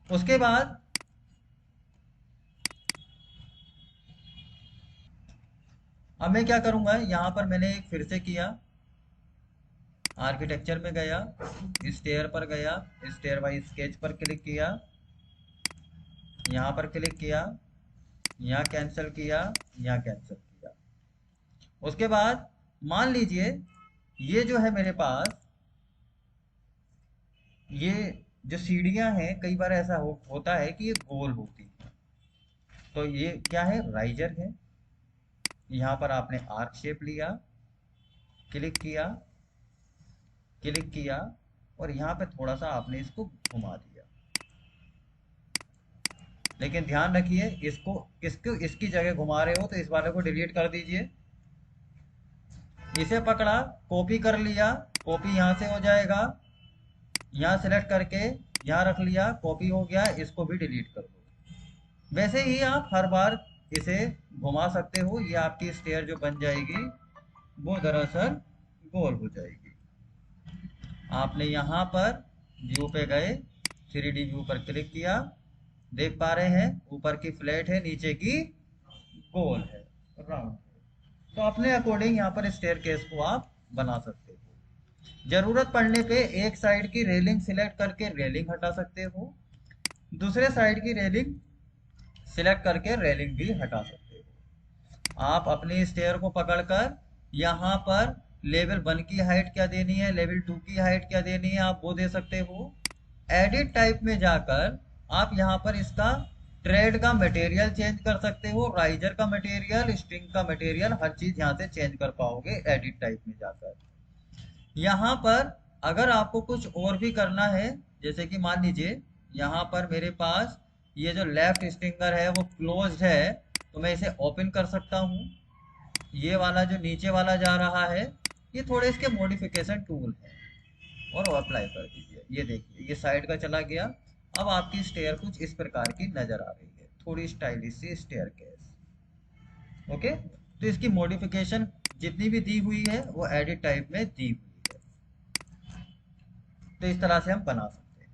उसके बाद अब मैं क्या करूंगा? यहां पर मैंने एक फिर से किया, आर्किटेक्चर में गया, स्टेयर पर गया, स्टेयर वाइज स्केच पर क्लिक किया, यहां पर क्लिक किया, यहाँ कैंसिल किया, यहाँ कैंसिल किया। उसके बाद मान लीजिए ये जो है मेरे पास, ये जो सीढ़ियां हैं कई बार ऐसा होता है कि ये गोल होती है। तो ये क्या है? राइजर है। यहाँ पर आपने आर्क शेप लिया, क्लिक किया, क्लिक किया और यहाँ पे थोड़ा सा आपने इसको घुमा दिया। लेकिन ध्यान रखिए इसको इसकी जगह घुमा रहे हो तो इस वाले को डिलीट कर दीजिए। इसे पकड़ा, कॉपी कर लिया, कॉपी यहाँ से हो जाएगा। यहाँ सेलेक्ट करके यहाँ रख लिया, कॉपी हो गया, इसको भी डिलीट कर दो। वैसे ही आप हर बार इसे घुमा सकते हो। ये आपकी स्टेयर जो बन जाएगी वो दरअसल गोल हो जाएगी। आपने यहाँ पर व्यू पे गए, 3D व्यू पर क्लिक किया, देख पा रहे हैं ऊपर की फ्लैट है, नीचे की गोल है, राउंड है। तो अपने अकॉर्डिंग यहाँ पर स्टेयरकेस को आप बना सकते हो। जरूरत पड़ने पे एक साइड की रेलिंग सिलेक्ट करके रेलिंग हटा सकते हो, दूसरे साइड की रेलिंग सिलेक्ट करके रेलिंग भी हटा सकते हो। आप अपनी स्टेयर को पकड़कर यहाँ पर लेवल 1 की हाइट क्या देनी है, लेवल 2 की हाइट क्या देनी है, आप वो दे सकते हो। एडिट टाइप में जाकर आप यहाँ पर इसका ट्रेड का मटेरियल चेंज कर सकते हो, राइजर का मटेरियल, स्ट्रिंग का मटेरियल, हर चीज यहाँ से चेंज कर पाओगे एडिट टाइप में जाकर। यहाँ पर अगर आपको कुछ और भी करना है, जैसे कि मान लीजिए यहाँ पर मेरे पास ये जो लेफ्ट स्ट्रिंगर है वो क्लोज्ड है, तो मैं इसे ओपन कर सकता हूँ। ये वाला जो नीचे वाला जा रहा है, ये थोड़े इसके मॉडिफिकेशन टूल है, और वो अप्लाई कर दीजिए। ये देखिए ये साइड का चला गया। अब आपकी स्टेयर कुछ इस प्रकार की नजर आ रही है, थोड़ी स्टाइलिश सी स्टेयर केस। ओके, तो इसकी मॉडिफिकेशन जितनी भी दी हुई है वो एडिट टाइप में दी हुई है। तो इस तरह से हम बना सकते हैं।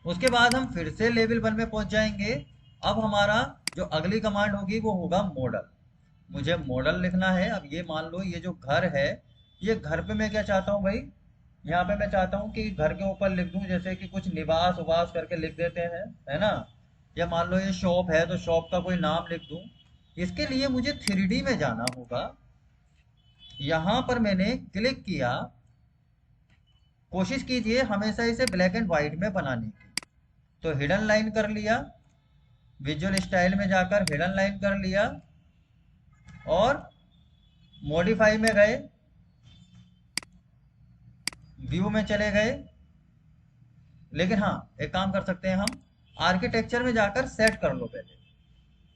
उसके बाद हम फिर से लेवल 1 में पहुंच जाएंगे। अब हमारा जो अगली कमांड होगी वो होगा मॉडल। मुझे मॉडल लिखना है। अब ये मान लो ये जो घर है, ये घर पे मैं क्या चाहता हूँ भाई, यहाँ पे मैं चाहता हूँ कि घर के ऊपर लिख दूँ, जैसे कि कुछ निवास उवास करके लिख देते हैं, है ना। या मान लो ये शॉप है तो शॉप का कोई नाम लिख दूँ। इसके लिए मुझे 3D में जाना होगा। यहाँ पर मैंने क्लिक किया। कोशिश कीजिए हमेशा इसे ब्लैक एंड व्हाइट में बनाने की। तो हिडन लाइन कर लिया, विजुअल स्टाइल में जाकर हिडन लाइन कर लिया, और मॉडिफाई में गए, व्यू में चले गए। लेकिन हाँ, एक काम कर सकते हैं हम, आर्किटेक्चर में जाकर सेट कर लो पहले।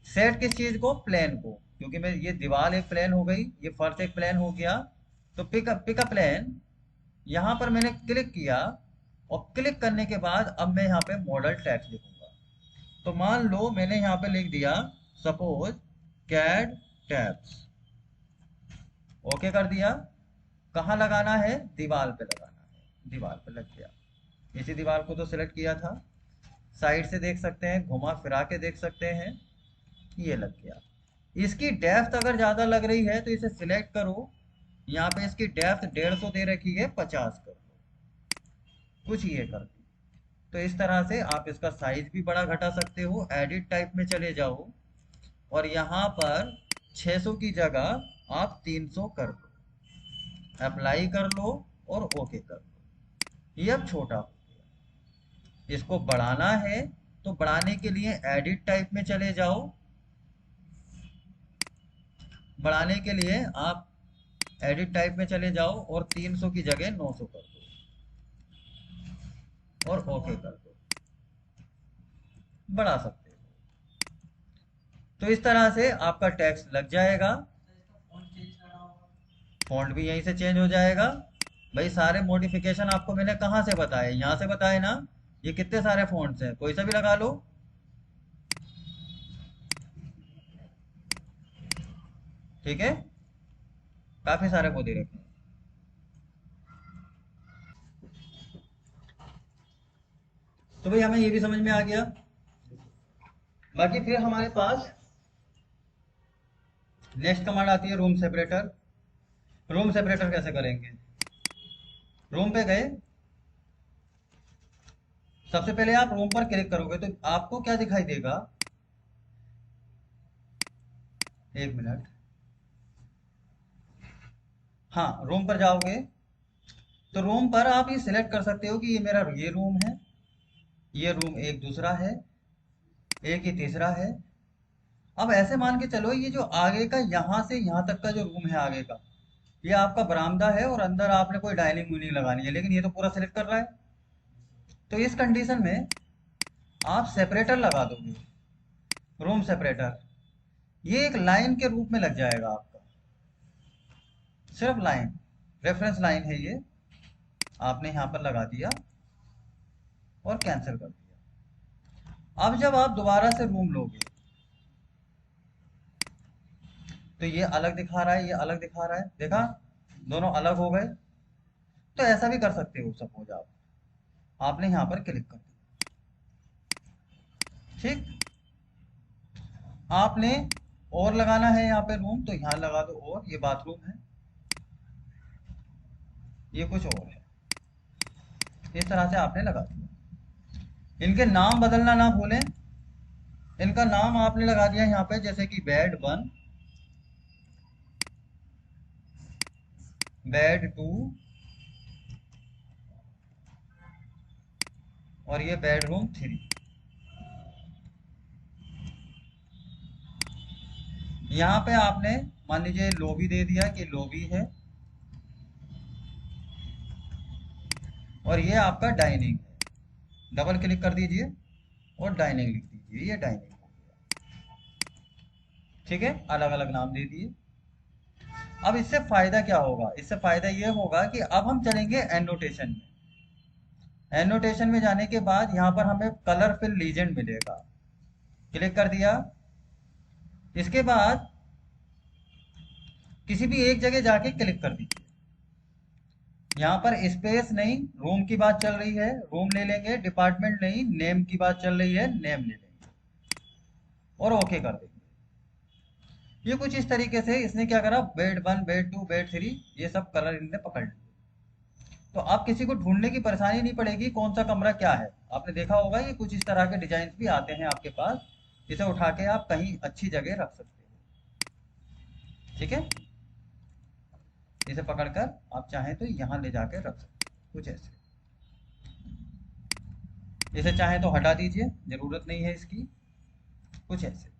सेट किस चीज को, प्लेन को, क्योंकि मैं ये दीवार एक प्लेन हो गई, ये फर्श एक प्लेन हो गया। तो पिक अ प्लेन, यहाँ पर मैंने क्लिक किया, और क्लिक करने के बाद अब मैं यहाँ पे मॉडल टेक्स्ट लिखूंगा। तो मान लो मैंने यहाँ पे लिख दिया सपोज कैड टैब्स। ओके कर दिया। कहाँ लगाना है, दीवार पे लगाना है। दीवार पे लग गया। इसी दीवार को तो सिलेक्ट किया था। साइड से देख सकते हैं, घुमा फिरा के देख सकते हैं, ये लग गया। इसकी डेप्थ अगर ज़्यादा लग रही है तो इसे सिलेक्ट करो। यहाँ पे इसकी डेप्थ 150 दे रखी है, 50 कर दो, कुछ ये कर दी। तो इस तरह से आप इसका साइज भी बड़ा घटा सकते हो। एडिट टाइप में चले जाओ, और यहाँ पर 600 की जगह आप 300 कर दो, अप्लाई कर लो, और ओके कर दो। ये अब छोटा हो गया। इसको बढ़ाना है तो बढ़ाने के लिए एडिट टाइप में चले जाओ। बढ़ाने के लिए आप एडिट टाइप में चले जाओ, और 300 की जगह 900 कर दो, और ओके कर दो। बढ़ा सकते हो। तो इस तरह से आपका टेक्स्ट लग जाएगा। फॉन्ट भी यहीं से चेंज हो जाएगा। भाई सारे मॉडिफिकेशन आपको मैंने कहाँ से बताए, यहाँ से बताए ना। ये कितने सारे फॉन्ट्स हैं, कोई सा भी लगा लो। ठीक है, काफी सारे को दे रखे हैं। तो भाई हमें ये भी समझ में आ गया। बाकी फिर हमारे पास नेक्स्ट कमांड आती है रूम सेपरेटर। रूम सेपरेटर कैसे करेंगे, रूम पे गए, सबसे पहले आप रूम पर क्लिक करोगे तो आपको क्या दिखाई देगा, एक मिनट। हाँ, रूम पर जाओगे तो रूम पर आप ये सिलेक्ट कर सकते हो कि ये मेरा ये रूम है, ये रूम एक दूसरा है, एक ही तीसरा है। अब ऐसे मान के चलो ये जो आगे का यहाँ से यहाँ तक का जो रूम है आगे का, ये आपका बरामदा है, और अंदर आपने कोई डाइनिंग वूनिंग लगानी है, लेकिन ये तो पूरा सिलेक्ट कर रहा है। तो इस कंडीशन में आप सेपरेटर लगा दोगे, रूम सेपरेटर। ये एक लाइन के रूप में लग जाएगा आपका, सिर्फ लाइन, रेफरेंस लाइन है ये। आपने यहाँ पर लगा दिया और कैंसिल कर दिया। अब जब आप दोबारा से रूम लोगे तो ये अलग दिखा रहा है, ये अलग दिखा रहा है, देखा, दोनों अलग हो गए। तो ऐसा भी कर सकते हो। सपोज आपने यहाँ पर क्लिक कर दिया, ठीक। आपने और लगाना है यहाँ पे रूम, तो यहाँ लगा दो, और ये बाथरूम है, ये कुछ और है। इस तरह से आपने लगा दिया। इनके नाम बदलना ना भूलें। इनका नाम आपने लगा दिया यहाँ पे, जैसे कि बेड 1, बेड 2, और ये बेडरूम 3। यहाँ पे आपने मान लीजिए लॉबी दे दिया कि लॉबी है, और ये आपका डाइनिंग है। डबल क्लिक कर दीजिए और डाइनिंग लिख दीजिए, ये डाइनिंग हो गया। ठीक है, अलग अलग नाम दे दिए। अब इससे फायदा क्या होगा? इससे फायदा ये होगा कि अब हम चलेंगे एनोटेशन में। एनोटेशन में जाने के बाद यहाँ पर हमें कलर फिल लीजेंड मिलेगा, क्लिक कर दिया। इसके बाद किसी भी एक जगह जाके क्लिक कर दीजिए। यहाँ पर स्पेस नहीं, रूम की बात चल रही है, रूम ले लेंगे। डिपार्टमेंट नहीं, नेम की बात चल रही है, नेम ले लेंगे और ओके कर देंगे। ये कुछ इस तरीके से इसने क्या करा, बेड 1, बेड 2, बेड 3, ये सब कलर इनने पकड़ लिए। तो आप किसी को ढूंढने की परेशानी नहीं पड़ेगी कौन सा कमरा क्या है। आपने देखा होगा ये कुछ इस तरह के डिजाइन भी आते हैं आपके पास, इसे उठा के आप कहीं अच्छी जगह रख सकते हो। ठीक है, इसे पकड़कर आप चाहें तो यहाँ ले जाकर रख सकते हो, कुछ ऐसे। इसे चाहें तो हटा दीजिए, जरूरत नहीं है इसकी, कुछ ऐसे।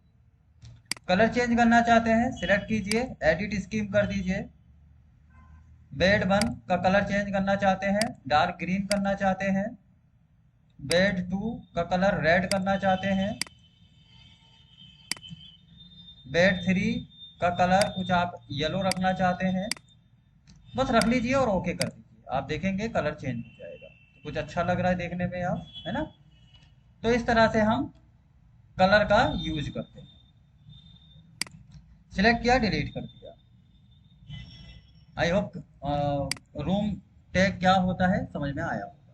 कलर चेंज करना चाहते हैं, सिलेक्ट कीजिए, एडिट स्कीम कर दीजिए। बेड 1 का कलर चेंज करना चाहते हैं, डार्क ग्रीन करना चाहते हैं। बेड 2 का कलर रेड करना चाहते हैं। बेड 3 का कलर कुछ आप येलो रखना चाहते हैं, बस रख लीजिए और ओके कर दीजिए। आप देखेंगे कलर चेंज हो जाएगा, तो कुछ अच्छा लग रहा है देखने में आप, है ना। तो इस तरह से हम कलर का यूज करते हैं। सिलेक्ट किया, डिलीट कर दिया। आई होप रूम टैग क्या होता है समझ में आया होगा।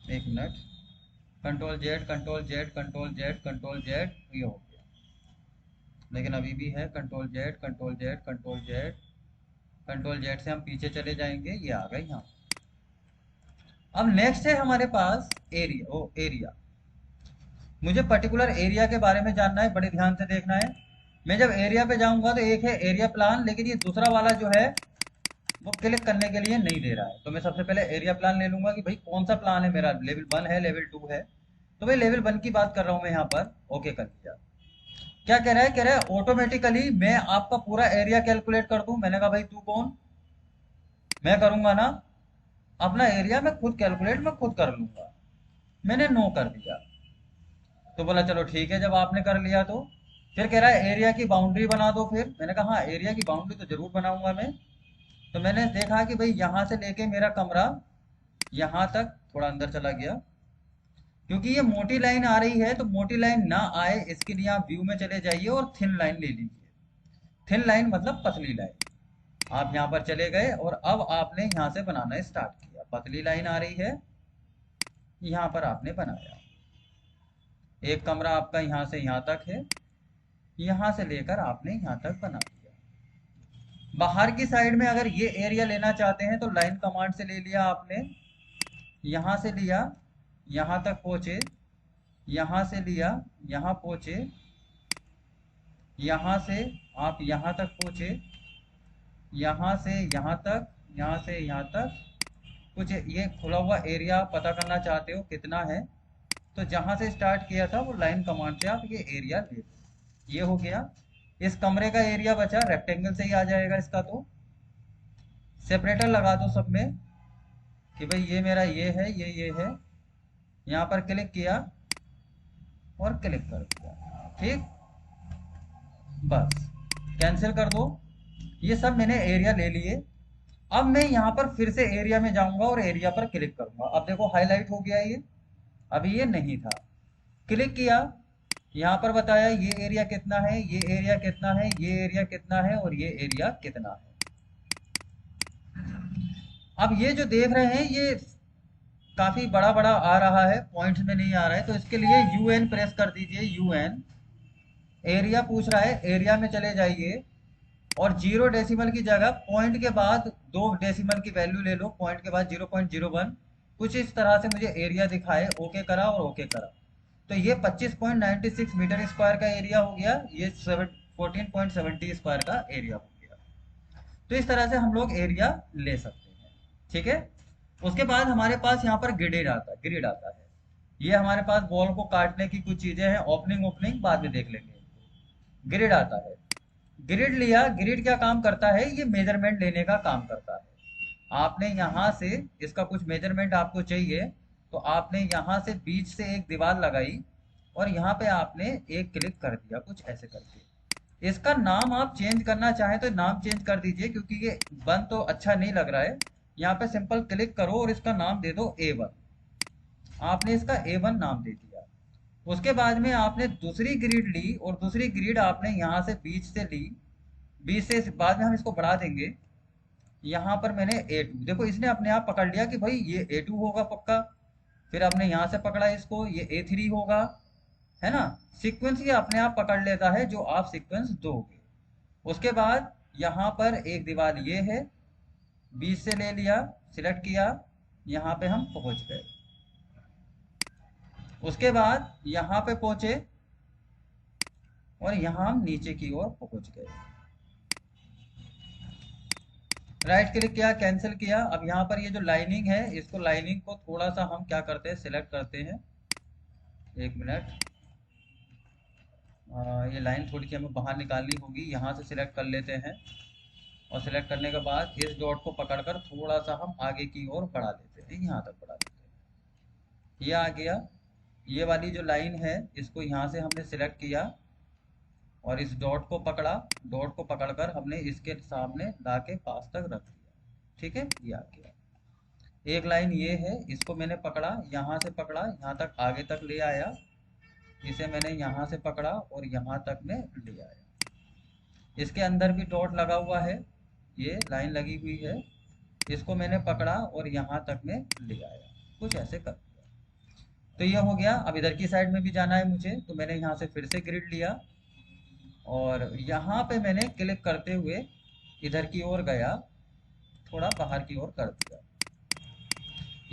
एक minute, control Z, control Z, control Z, control Z, ये हो गया। लेकिन अभी भी है control Z, control Z, control Z, control Z से हम पीछे चले जाएंगे, ये आ गए यहाँ। अब नेक्स्ट है हमारे पास एरिया। ओ एरिया, मुझे पर्टिकुलर एरिया के बारे में जानना है, बड़े ध्यान से देखना है। मैं जब एरिया पे जाऊंगा तो एक है एरिया प्लान, लेकिन ये दूसरा वाला जो है वो क्लिक करने के लिए नहीं दे रहा है। तो मैं सबसे पहले एरिया प्लान ले लूंगा कि भाई कौन सा प्लान है मेरा, लेवल 1 है, लेवल 2 है। तो भाई लेवल 1 की बात कर रहा हूं मैं यहाँ पर, ओके कर दिया। क्या कह रहा है? कह रहा है ऑटोमेटिकली मैं आपका पूरा एरिया कैलकुलेट कर दूं। मैंने कहा भाई तू कौन, मैं करूंगा ना अपना एरिया, मैं खुद कैलकुलेट मैं खुद कर लूंगा। मैंने नो कर दिया। तो बोला चलो ठीक है, जब आपने कर लिया तो फिर कह रहा है एरिया की बाउंड्री बना दो। फिर मैंने कहा हाँ एरिया की बाउंड्री तो जरूर बनाऊंगा मैं। तो मैंने देखा कि भाई यहाँ से लेके मेरा कमरा यहाँ तक थोड़ा अंदर चला गया, क्योंकि ये मोटी लाइन आ रही है, तो मोटी लाइन ना आए इसके लिए आप व्यू में चले जाइए और थिन लाइन ले लीजिए। थिन लाइन मतलब पतली लाइन। आप यहाँ पर चले गए और अब आपने यहाँ से बनाना स्टार्ट किया। पतली लाइन आ रही है, यहाँ पर आपने बनाया। एक कमरा आपका यहाँ से यहाँ तक है, यहाँ से लेकर आपने यहाँ तक बना दिया। बाहर की साइड में अगर ये एरिया लेना चाहते हैं तो लाइन कमांड से ले लिया आपने, यहाँ से लिया, यहाँ तक पहुँचे, यहाँ से लिया, यहाँ पहुँचे, यहाँ से आप यहाँ तक पहुँचे, यहाँ से यहाँ तक, यहाँ से यहाँ तक। कुछ ये खुला हुआ एरिया पता करना चाहते हो कितना है, तो जहाँ से स्टार्ट किया था वो लाइन कमांड से आप ये एरिया ले लो। ये हो गया। इस कमरे का एरिया बचा, रेक्टेंगल से ही आ जाएगा इसका। तो सेपरेटर लगा दो सब में कि भाई ये मेरा ये है, ये है। यहाँ पर क्लिक किया और क्लिक कर दिया, ठीक, बस कैंसिल कर दो। ये सब मैंने एरिया ले लिए। अब मैं यहाँ पर फिर से एरिया में जाऊंगा और एरिया पर क्लिक करूंगा। अब देखो हाईलाइट हो गया ये, अभी ये नहीं था। क्लिक किया, यहाँ पर बताया ये एरिया कितना है, ये एरिया कितना है, ये एरिया कितना है और ये एरिया कितना है। अब ये जो देख रहे हैं ये काफी बड़ा बड़ा आ रहा है, पॉइंट्स में नहीं आ रहा है, तो इसके लिए UN प्रेस कर दीजिए। UN एरिया पूछ रहा है, एरिया में चले जाइए और 0 डेसिमल की जगह पॉइंट के बाद 2 डेसिमल की वैल्यू ले लो, पॉइंट के बाद 0.01। कुछ इस तरह से मुझे एरिया दिखाए, ओके करा और ओके करा। तो ये 25.96 मीटर स्क्वायर का एरिया हो गया, ये 14.70 स्क्वायर का एरिया हो गया। तो इस तरह से हम लोग एरिया ले सकते हैं, ठीक है। उसके बाद हमारे पास यहाँ पर ग्रिड आता है। ये हमारे पास बॉल को काटने की कुछ चीजें हैं, ओपनिंग ओपनिंग बाद में देख लेंगे। ग्रिड आता है, ग्रिड लिया, ग्रिड क्या काम करता है, ये मेजरमेंट लेने का काम करता है। आपने यहाँ से इसका कुछ मेजरमेंट आपको चाहिए, तो आपने यहाँ से बीच से एक दीवार लगाई और यहाँ पे आपने एक क्लिक कर दिया कुछ ऐसे करके। इसका नाम आप चेंज करना चाहें तो नाम चेंज कर दीजिए, क्योंकि ये बन तो अच्छा नहीं लग रहा है। यहाँ पे सिंपल क्लिक करो और इसका नाम दे दो A1। आपने इसका A1 नाम दे दिया। उसके बाद में आपने दूसरी ग्रिड ली और दूसरी ग्रिड आपने यहाँ से बीच से ली, बीच से बाद में हम इसको बढ़ा देंगे। यहाँ पर मैंने A2, देखो इसने अपने आप पकड़ लिया कि भाई ये A2 होगा पक्का। फिर आपने यहाँ से पकड़ा इसको, ये A3 होगा, है ना। सीक्वेंस ये अपने आप पकड़ लेता है जो आप सीक्वेंस दोगे। उसके बाद यहाँ पर एक दीवार ये है, बीच से ले लिया, सिलेक्ट किया, यहाँ पे हम पहुंच गए। उसके बाद यहाँ पे पहुंचे और यहाँ हम नीचे की ओर पहुंच गए। राइट क्लिक किया, कैंसिल किया। अब यहाँ पर ये जो लाइनिंग है, इसको लाइनिंग को थोड़ा सा हम क्या करते हैं, सिलेक्ट करते हैं। एक मिनट, ये लाइन थोड़ी सी हमें बाहर निकालनी होगी, यहाँ से सिलेक्ट कर लेते हैं। और सिलेक्ट करने के बाद इस डॉट को पकड़कर थोड़ा सा हम आगे की ओर बढ़ा देते हैं, यहाँ तक बढ़ा देते हैं। ये आ गया। ये वाली जो लाइन है इसको यहाँ से हमने सिलेक्ट किया और इस डॉट को पकड़ा, डॉट को पकड़कर हमने इसके सामने ला के पास तक रख दिया। ठीक है, ये आ गया। एक लाइन ये है, इसको मैंने पकड़ा, यहाँ से पकड़ा, यहाँ तक आगे तक ले आया। इसे मैंने यहाँ से पकड़ा और यहाँ तक में ले आया। इसके अंदर भी डॉट लगा हुआ है, ये लाइन लगी हुई है, इसको मैंने पकड़ा और यहाँ तक में ले आया, कुछ ऐसे कर दिया। तो ये हो गया। अब इधर की साइड में भी जाना है मुझे, तो मैंने यहाँ से फिर से ग्रिड लिया और यहाँ पे मैंने क्लिक करते हुए इधर की ओर गया, थोड़ा बाहर की ओर कर दिया।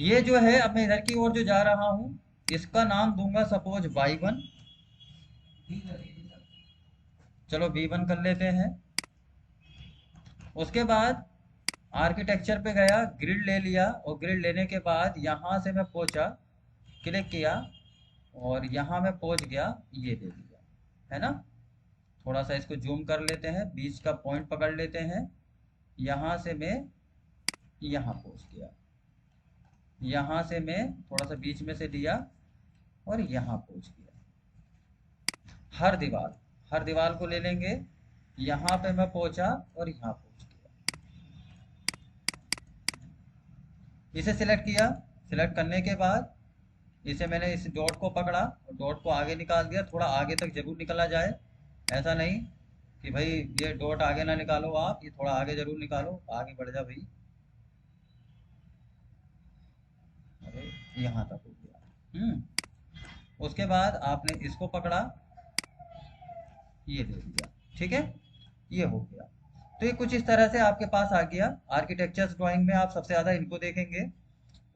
ये जो है, अब मैं इधर की ओर जो जा रहा हूँ, इसका नाम दूंगा सपोज Y1। चलो B1 कर लेते हैं। उसके बाद आर्किटेक्चर पे गया, ग्रिड ले लिया और ग्रिड लेने के बाद यहाँ से मैं पहुंचा, क्लिक किया और यहाँ मैं पहुंच गया, ये ले लिया, है ना। थोड़ा सा इसको जूम कर लेते हैं, बीच का पॉइंट पकड़ लेते हैं। यहाँ से मैं यहाँ पहुंच गया, यहाँ से मैं थोड़ा सा बीच में से लिया और यहाँ पहुंच गया। हर दीवार को ले लेंगे। यहाँ पे मैं पहुंचा और यहाँ पहुंच गया। इसे सिलेक्ट किया, सिलेक्ट करने के बाद इसे मैंने इस डॉट को पकड़ा और डॉट को आगे निकाल दिया, थोड़ा आगे तक जरूर निकला जाए। ऐसा नहीं कि भाई ये डॉट आगे ना निकालो आप, ये थोड़ा आगे जरूर निकालो, आगे बढ़ जा भाई। अरे यहाँ तक हो गया। उसके बाद आपने इसको पकड़ा, ये ले लिया, ठीक है, ये हो गया। तो ये कुछ इस तरह से आपके पास आ गया। आर्किटेक्चर ड्राइंग में आप सबसे ज्यादा इनको देखेंगे।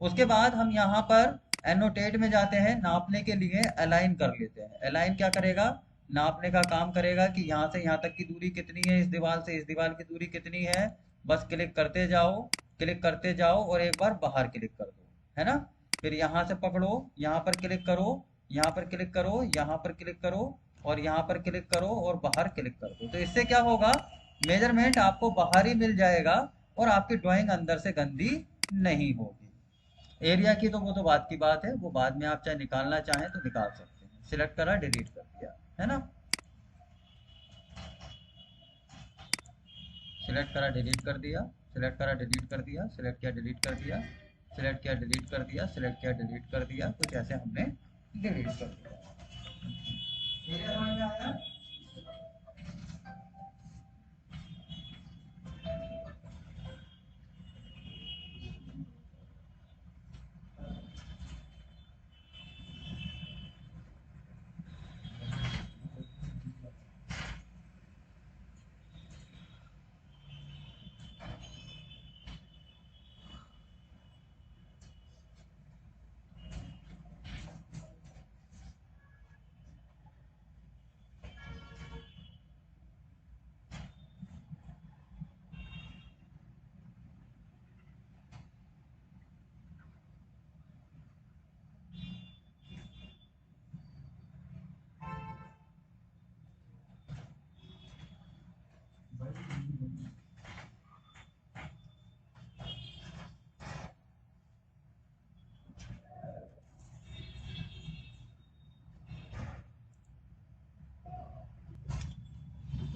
उसके बाद हम यहाँ पर एनोटेट में जाते हैं, नापने के लिए अलाइन कर लेते हैं। अलाइन क्या करेगा, नापने का काम करेगा कि यहाँ से यहाँ तक की दूरी कितनी है, इस दीवार से इस दीवार की दूरी कितनी है। बस क्लिक करते जाओ, क्लिक करते जाओ और एक बार बाहर क्लिक कर दो, है ना। फिर यहाँ से पकड़ो, यहाँ पर क्लिक करो, यहाँ पर क्लिक करो, यहाँ पर क्लिक करो और यहाँ पर क्लिक करो और बाहर क्लिक कर दो। तो इससे क्या होगा, मेजरमेंट आपको बाहर ही मिल जाएगा और आपकी ड्राइंग अंदर से गंदी नहीं होगी। एरिया की तो वो तो बात की बात है, वो बाद में आप चाहे निकालना चाहें तो निकाल सकते हैं। सिलेक्ट करा, डिलीट कर दिया, है ना। सिलेक्ट करा, डिलीट कर दिया, सिलेक्ट करा, डिलीट कर दिया, सिलेक्ट किया, डिलीट कर दिया, सिलेक्ट किया, डिलीट कर दिया, सिलेक्ट किया, डिलीट कर दिया, कुछ ऐसे हमने डिलीट कर दिया। एरिया समझ में आया।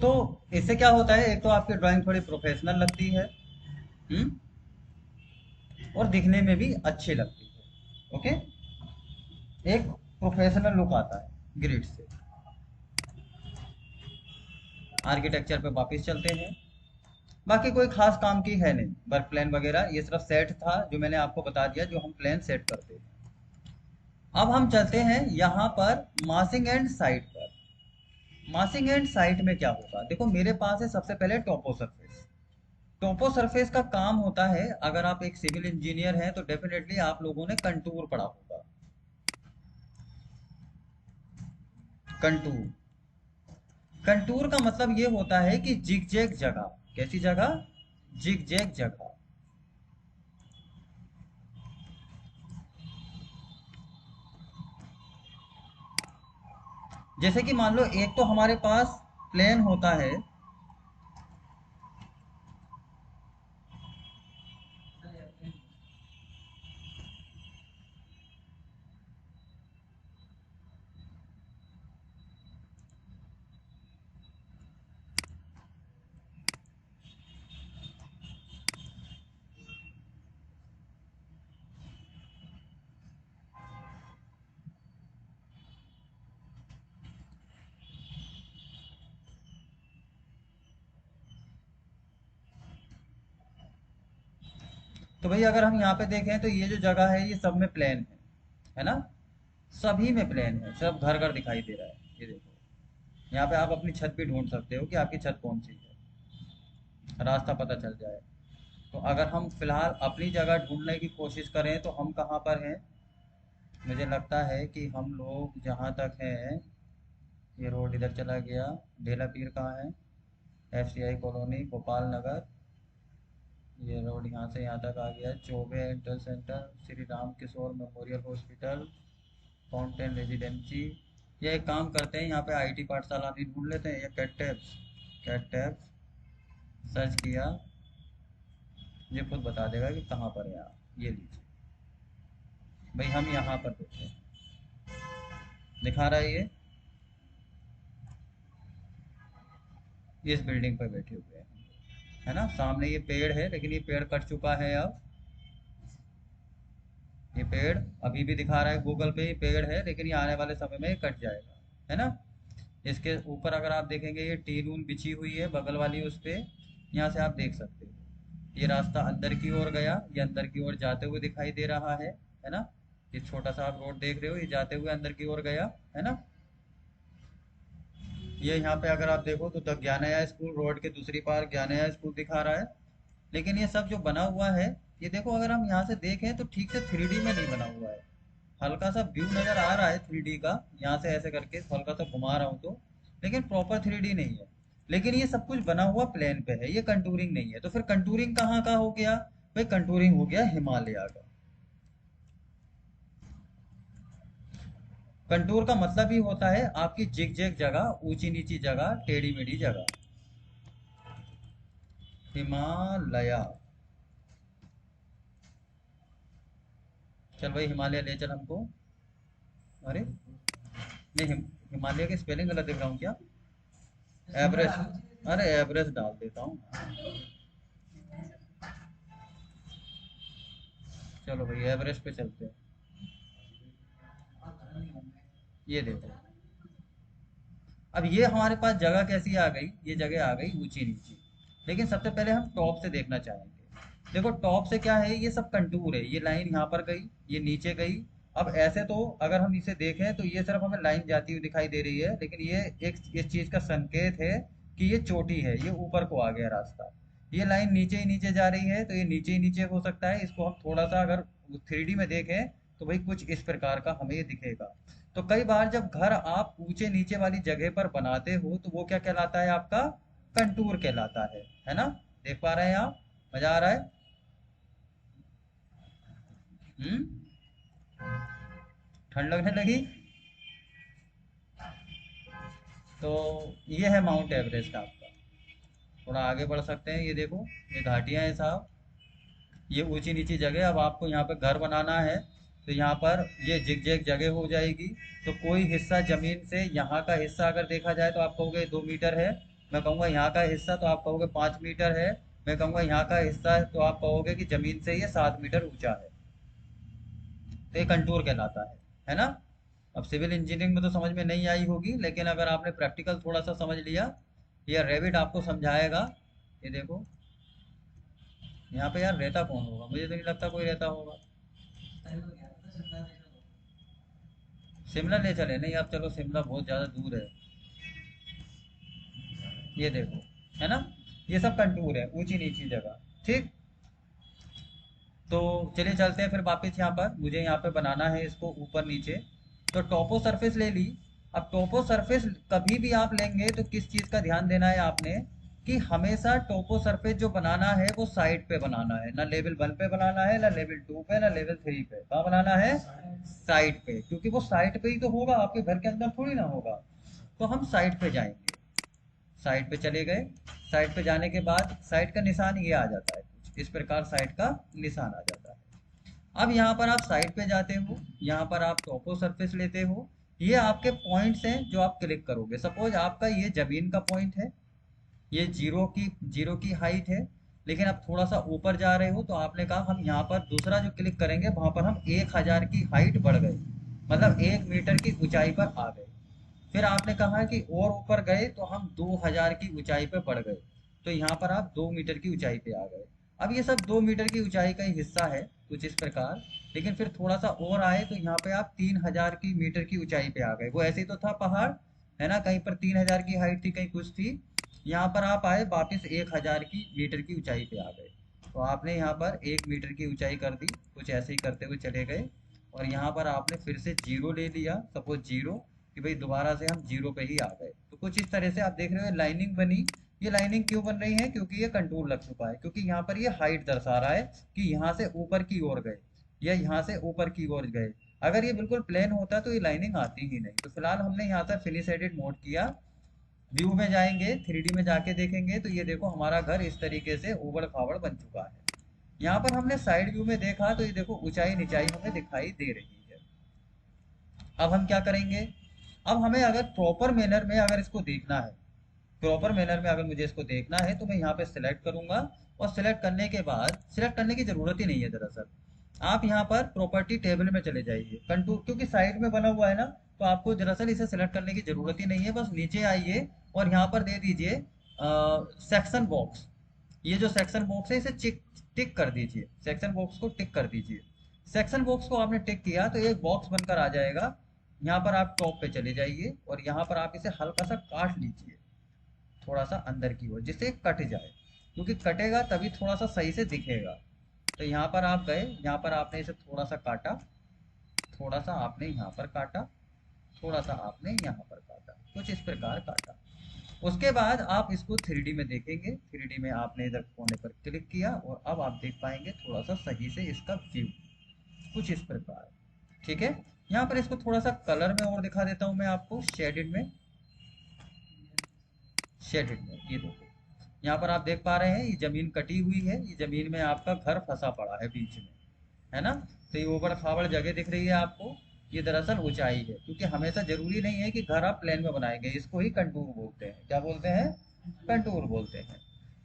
तो इससे क्या होता है, एक तो आपकी ड्राइंग थोड़ी प्रोफेशनल लगती है। हम्म। और दिखने में भी अच्छी लगती है। ओके। एक प्रोफेशनल लुक आता है ग्रिड से। आर्किटेक्चर पे वापस चलते हैं। बाकी कोई खास काम की है नहीं, वर्क प्लान वगैरह ये सिर्फ सेट था जो मैंने आपको बता दिया, जो हम प्लान सेट करते हैं। अब हम चलते हैं यहाँ पर मासिंग एंड साइट पर। मासिंग एंड साइट में क्या होगा, देखो मेरे पास है सबसे पहले टोपो सरफेस। टोपो सरफेस का काम होता है, अगर आप एक सिविल इंजीनियर हैं तो डेफिनेटली आप लोगों ने कंटूर पढ़ा होगा। कंटूर। कंटूर का मतलब ये होता है कि जिग जैग जगह। कैसी जगह? जिग जैग जगह। जैसे कि मान लो एक तो हमारे पास प्लेन होता है। तो भाई अगर हम यहाँ पे देखें तो ये जो जगह है ये सब में प्लेन है ना? सभी में प्लेन है, सब घर घर दिखाई दे रहा है। ये देखो, यहाँ पे आप अपनी छत भी ढूंढ सकते हो कि आपकी छत कौन सी है, रास्ता पता चल जाए। तो अगर हम फिलहाल अपनी जगह ढूंढने की कोशिश करें तो हम कहाँ पर हैं? मुझे लगता है कि हम लोग जहाँ तक हैं, ये रोड इधर चला गया। ढेला पीर कहाँ है? FCI कॉलोनी, गोपाल नगर। ये रोड यहाँ से यहाँ तक आ गया। Choubey inter centre, Shri Ram Kishore memorial hospital, fountain residency. ये एक काम करते हैं, यहाँ पे IT पाठशाला भी ढूंढ लेते हैं, या cat tabs. Cat tabs search किया, ये खुद बता देगा कि कहाँ पर है आप। ये लीजिए भाई, हम यहाँ पर बैठे हैं, दिखा रहा है ये। इस बिल्डिंग पर बैठे हुए हैं, है ना? सामने ये पेड़ है, लेकिन ये पेड़ कट चुका है अब। ये पेड़ अभी भी दिखा रहा है गूगल पे, ये पेड़ है, लेकिन ये आने वाले समय में ये कट जाएगा, है ना? इसके ऊपर अगर आप देखेंगे ये टीन ऊन बिछी हुई है बगल वाली, उस पे यहाँ से आप देख सकते हो। ये रास्ता अंदर की ओर गया, ये अंदर की ओर जाते हुए दिखाई दे रहा है ना? ये छोटा सा आप रोड देख रहे हो, ये जाते हुए अंदर की ओर गया, है ना? ये यहाँ पे अगर आप देखो तो द ज्ञानया स्कूल रोड के दूसरी पार ज्ञानया स्कूल दिखा रहा है। लेकिन ये सब जो बना हुआ है, ये देखो अगर हम यहाँ से देखें तो ठीक से 3D में नहीं बना हुआ है। हल्का सा व्यू नजर आ रहा है 3D का, यहाँ से ऐसे करके हल्का सा घुमा रहा हूँ तो, लेकिन प्रॉपर 3D नहीं है। लेकिन ये सब कुछ बना हुआ प्लेन पे है, ये कंटूरिंग नहीं है। तो फिर कंटूरिंग कहाँ का हो गया? भाई कंटूरिंग हो गया हिमालय का। कंटूर का मतलब ही होता है आपकी जिग जैग जगह, ऊंची नीची जगह, टेढ़ी मेढ़ी जगह। हिमालय। चल भाई हिमालय ले चल हमको। अरे नहीं, हिमालय की स्पेलिंग गलत लिख रहा हूँ क्या? एवरेस्ट। अरे एवरेस्ट डाल देता हूँ। चलो भाई एवरेस्ट पे चलते हैं। ये देखो, अब ये हमारे पास जगह कैसी आ गई? ये जगह आ गई ऊंची नीची। लेकिन सबसे पहले हम टॉप से देखना चाहेंगे। देखो टॉप से क्या है, ये सब कंटूर है। ये लाइन यहाँ पर गई, ये नीचे गई। अब ऐसे तो अगर हम इसे देखें तो ये सिर्फ हमें लाइन जाती हुई दिखाई दे रही है, लेकिन ये एक इस चीज का संकेत है कि ये चोटी है, ये ऊपर को आ गया रास्ता। ये लाइन नीचे ही नीचे जा रही है, तो ये नीचे ही नीचे हो सकता है। इसको हम थोड़ा सा अगर 3D में देखें तो भाई कुछ इस प्रकार का हमें ये दिखेगा। तो कई बार जब घर आप ऊंचे नीचे वाली जगह पर बनाते हो तो वो क्या कहलाता है आपका? कंटूर कहलाता है ना? देख पा रहे हैं आप? मजा आ रहा है? हम्म। ठंड लगने लगी? तो ये है माउंट एवरेस्ट आपका। थोड़ा आगे बढ़ सकते हैं, ये देखो ये घाटियां हैं साहब। ये ऊंची नीची जगह, अब आपको यहाँ पे घर बनाना है तो यहाँ पर ये जिग जैग जगह हो जाएगी। तो कोई हिस्सा जमीन से यहाँ का हिस्सा अगर देखा जाए तो आप कहोगे 2 मीटर है, मैं कहूँगा यहाँ का हिस्सा तो आप कहोगे 5 मीटर है, मैं कहूँगा यहाँ का हिस्सा है तो आप कहोगे कि जमीन से ये 7 मीटर ऊंचा है, तो ये कंटूर कहलाता है ना। अब सिविल इंजीनियरिंग में तो समझ में नहीं आई होगी, लेकिन अगर आपने प्रैक्टिकल थोड़ा सा समझ लिया या रेविट आपको समझाएगा। ये देखो यहाँ पे यार रहता कौन होगा, मुझे तो नहीं लगता कोई रहता होगा। शिमला ले चले, नहीं आप चलो शिमला बहुत ज़्यादा दूर है। ये देखो, है ना, ये सब कंटूर है, ऊंची नीची जगह। ठीक, तो चलिए चलते हैं फिर वापस यहाँ पर। मुझे यहाँ पे बनाना है इसको ऊपर नीचे, तो टोपो सरफेस ले ली। अब टोपो सरफेस कभी भी आप लेंगे तो किस चीज़ का ध्यान देना है आपने, कि हमेशा टोपो सरफेस जो बनाना है वो साइड पे बनाना है, ना लेवल 1 पे बनाना है, ना लेवल 2 पे, ना लेवल 3 पे। कहाँ बनाना है? साइड पे, क्योंकि वो साइड पे ही तो होगा, आपके घर के अंदर थोड़ी ना होगा। तो हम साइड पे जाएंगे, साइड पे चले गए। साइड पे जाने के बाद साइड का निशान ये आ जाता है, कुछ इस प्रकार साइड का निशान आ जाता है। अब यहाँ पर आप साइड पे जाते हो, यहाँ पर आप टोपो सरफेस लेते हो। ये आपके पॉइंट्स हैं जो आप क्लिक करोगे। सपोज आपका ये जमीन का पॉइंट है, ये जीरो की हाइट है, लेकिन आप थोड़ा सा ऊपर जा रहे हो तो आपने कहा हम यहाँ पर दूसरा जो क्लिक करेंगे वहां पर हम 1000 की हाइट बढ़ गए, मतलब 1 मीटर की ऊंचाई पर आ गए। फिर आपने कहा कि और ऊपर गए तो हम 2000 की ऊंचाई पे बढ़ गए, तो यहाँ पर आप 2 मीटर की ऊंचाई पे आ गए। अब ये सब 2 मीटर की ऊंचाई का ही हिस्सा है, कुछ इस प्रकार। लेकिन फिर थोड़ा सा और आए तो यहाँ पे आप 3000 की मीटर की ऊंचाई पे आ गए। वो ऐसे ही तो था पहाड़, है ना, कहीं पर 3000 की हाइट थी, कहीं कुछ थी। यहाँ पर आप आए वापस 1000 की मीटर की ऊंचाई पे आ गए, तो आपने यहाँ पर 1 मीटर की ऊंचाई कर दी, कुछ ऐसे ही करते हुए चले गए। और यहाँ पर आपने फिर से जीरो ले लिया, सपोज जीरो, कि भाई दोबारा से हम जीरो पे ही आ गए। तो कुछ इस तरह से आप देख रहे हो लाइनिंग बनी। ये लाइनिंग क्यों बन रही है? क्योंकि ये कंटूर लग चुका है, क्योंकि यहाँ पर ये हाइट दर्शा रहा है कि यहाँ से ऊपर की ओर गए या यहाँ से ऊपर की ओर गए। अगर ये बिल्कुल प्लेन होता तो ये लाइनिंग आती ही नहीं। तो फिलहाल हमने यहाँ से फिनिश एडिट मोड किया। व्यू में जाएंगे, 3D में जाके देखेंगे तो ये देखो हमारा घर इस तरीके से ऊबड़ खाबड़ बन चुका है। यहाँ पर हमने साइड व्यू में देखा तो ये देखो ऊंचाई निचाई हमें दिखाई दे रही है। अब हम क्या करेंगे, अब हमें अगर प्रॉपर मैनर में अगर इसको देखना है, प्रॉपर मैनर में अगर मुझे इसको देखना है तो मैं यहाँ पे सिलेक्ट करूंगा। और सिलेक्ट करने के बाद, सिलेक्ट करने की जरूरत ही नहीं है दरअसल, आप यहाँ पर प्रॉपर्टी टेबल में चले जाइए। कंटूर क्योंकि साइड में बना हुआ है ना, तो आपको दरअसल इसे सिलेक्ट करने की जरूरत ही नहीं है। बस नीचे आइए और यहाँ पर दे दीजिए सेक्शन बॉक्स। ये जो सेक्शन बॉक्स है इसे टिक कर दीजिए, सेक्शन बॉक्स को टिक कर दीजिए। सेक्शन बॉक्स को आपने टिक किया तो एक बॉक्स बनकर आ जाएगा। यहाँ पर आप टॉप पे चले जाइए और यहाँ पर आप इसे हल्का सा काट लीजिए, थोड़ा सा अंदर की ओर, जिससे कट जाए, क्योंकि कटेगा तभी थोड़ा सा सही से दिखेगा। तो यहाँ पर आप गए, यहाँ पर आपने इसे थोड़ा सा काटा, थोड़ा सा आपने यहाँ पर काटा, थोड़ा सा आपने यहाँ पर काटा, कुछ इस प्रकार काटा। उसके बाद आप इसको 3D में देखेंगे। 3D में आपने इधर कोने पर क्लिक किया और अब आप देख पाएंगे थोड़ा सा सही से इसका व्यू, कुछ इस प्रकार। ठीक है, यहाँ पर इसको थोड़ा सा कलर में और दिखा देता हूँ मैं आपको, शेडेड में। शेडेड में ये देखो, यहाँ पर आप देख पा रहे हैं ये जमीन कटी हुई है, ये जमीन में आपका घर फंसा पड़ा है बीच में, है ना। तो ये ऊबड़ खाबड़ जगह दिख रही है आपको, ये दरअसल ऊंचाई है, क्योंकि हमेशा जरूरी नहीं है कि घर आप प्लेन में बनाएंगे। इसको ही कंटूर बोलते हैं। क्या बोलते हैं? कंटूर बोलते हैं।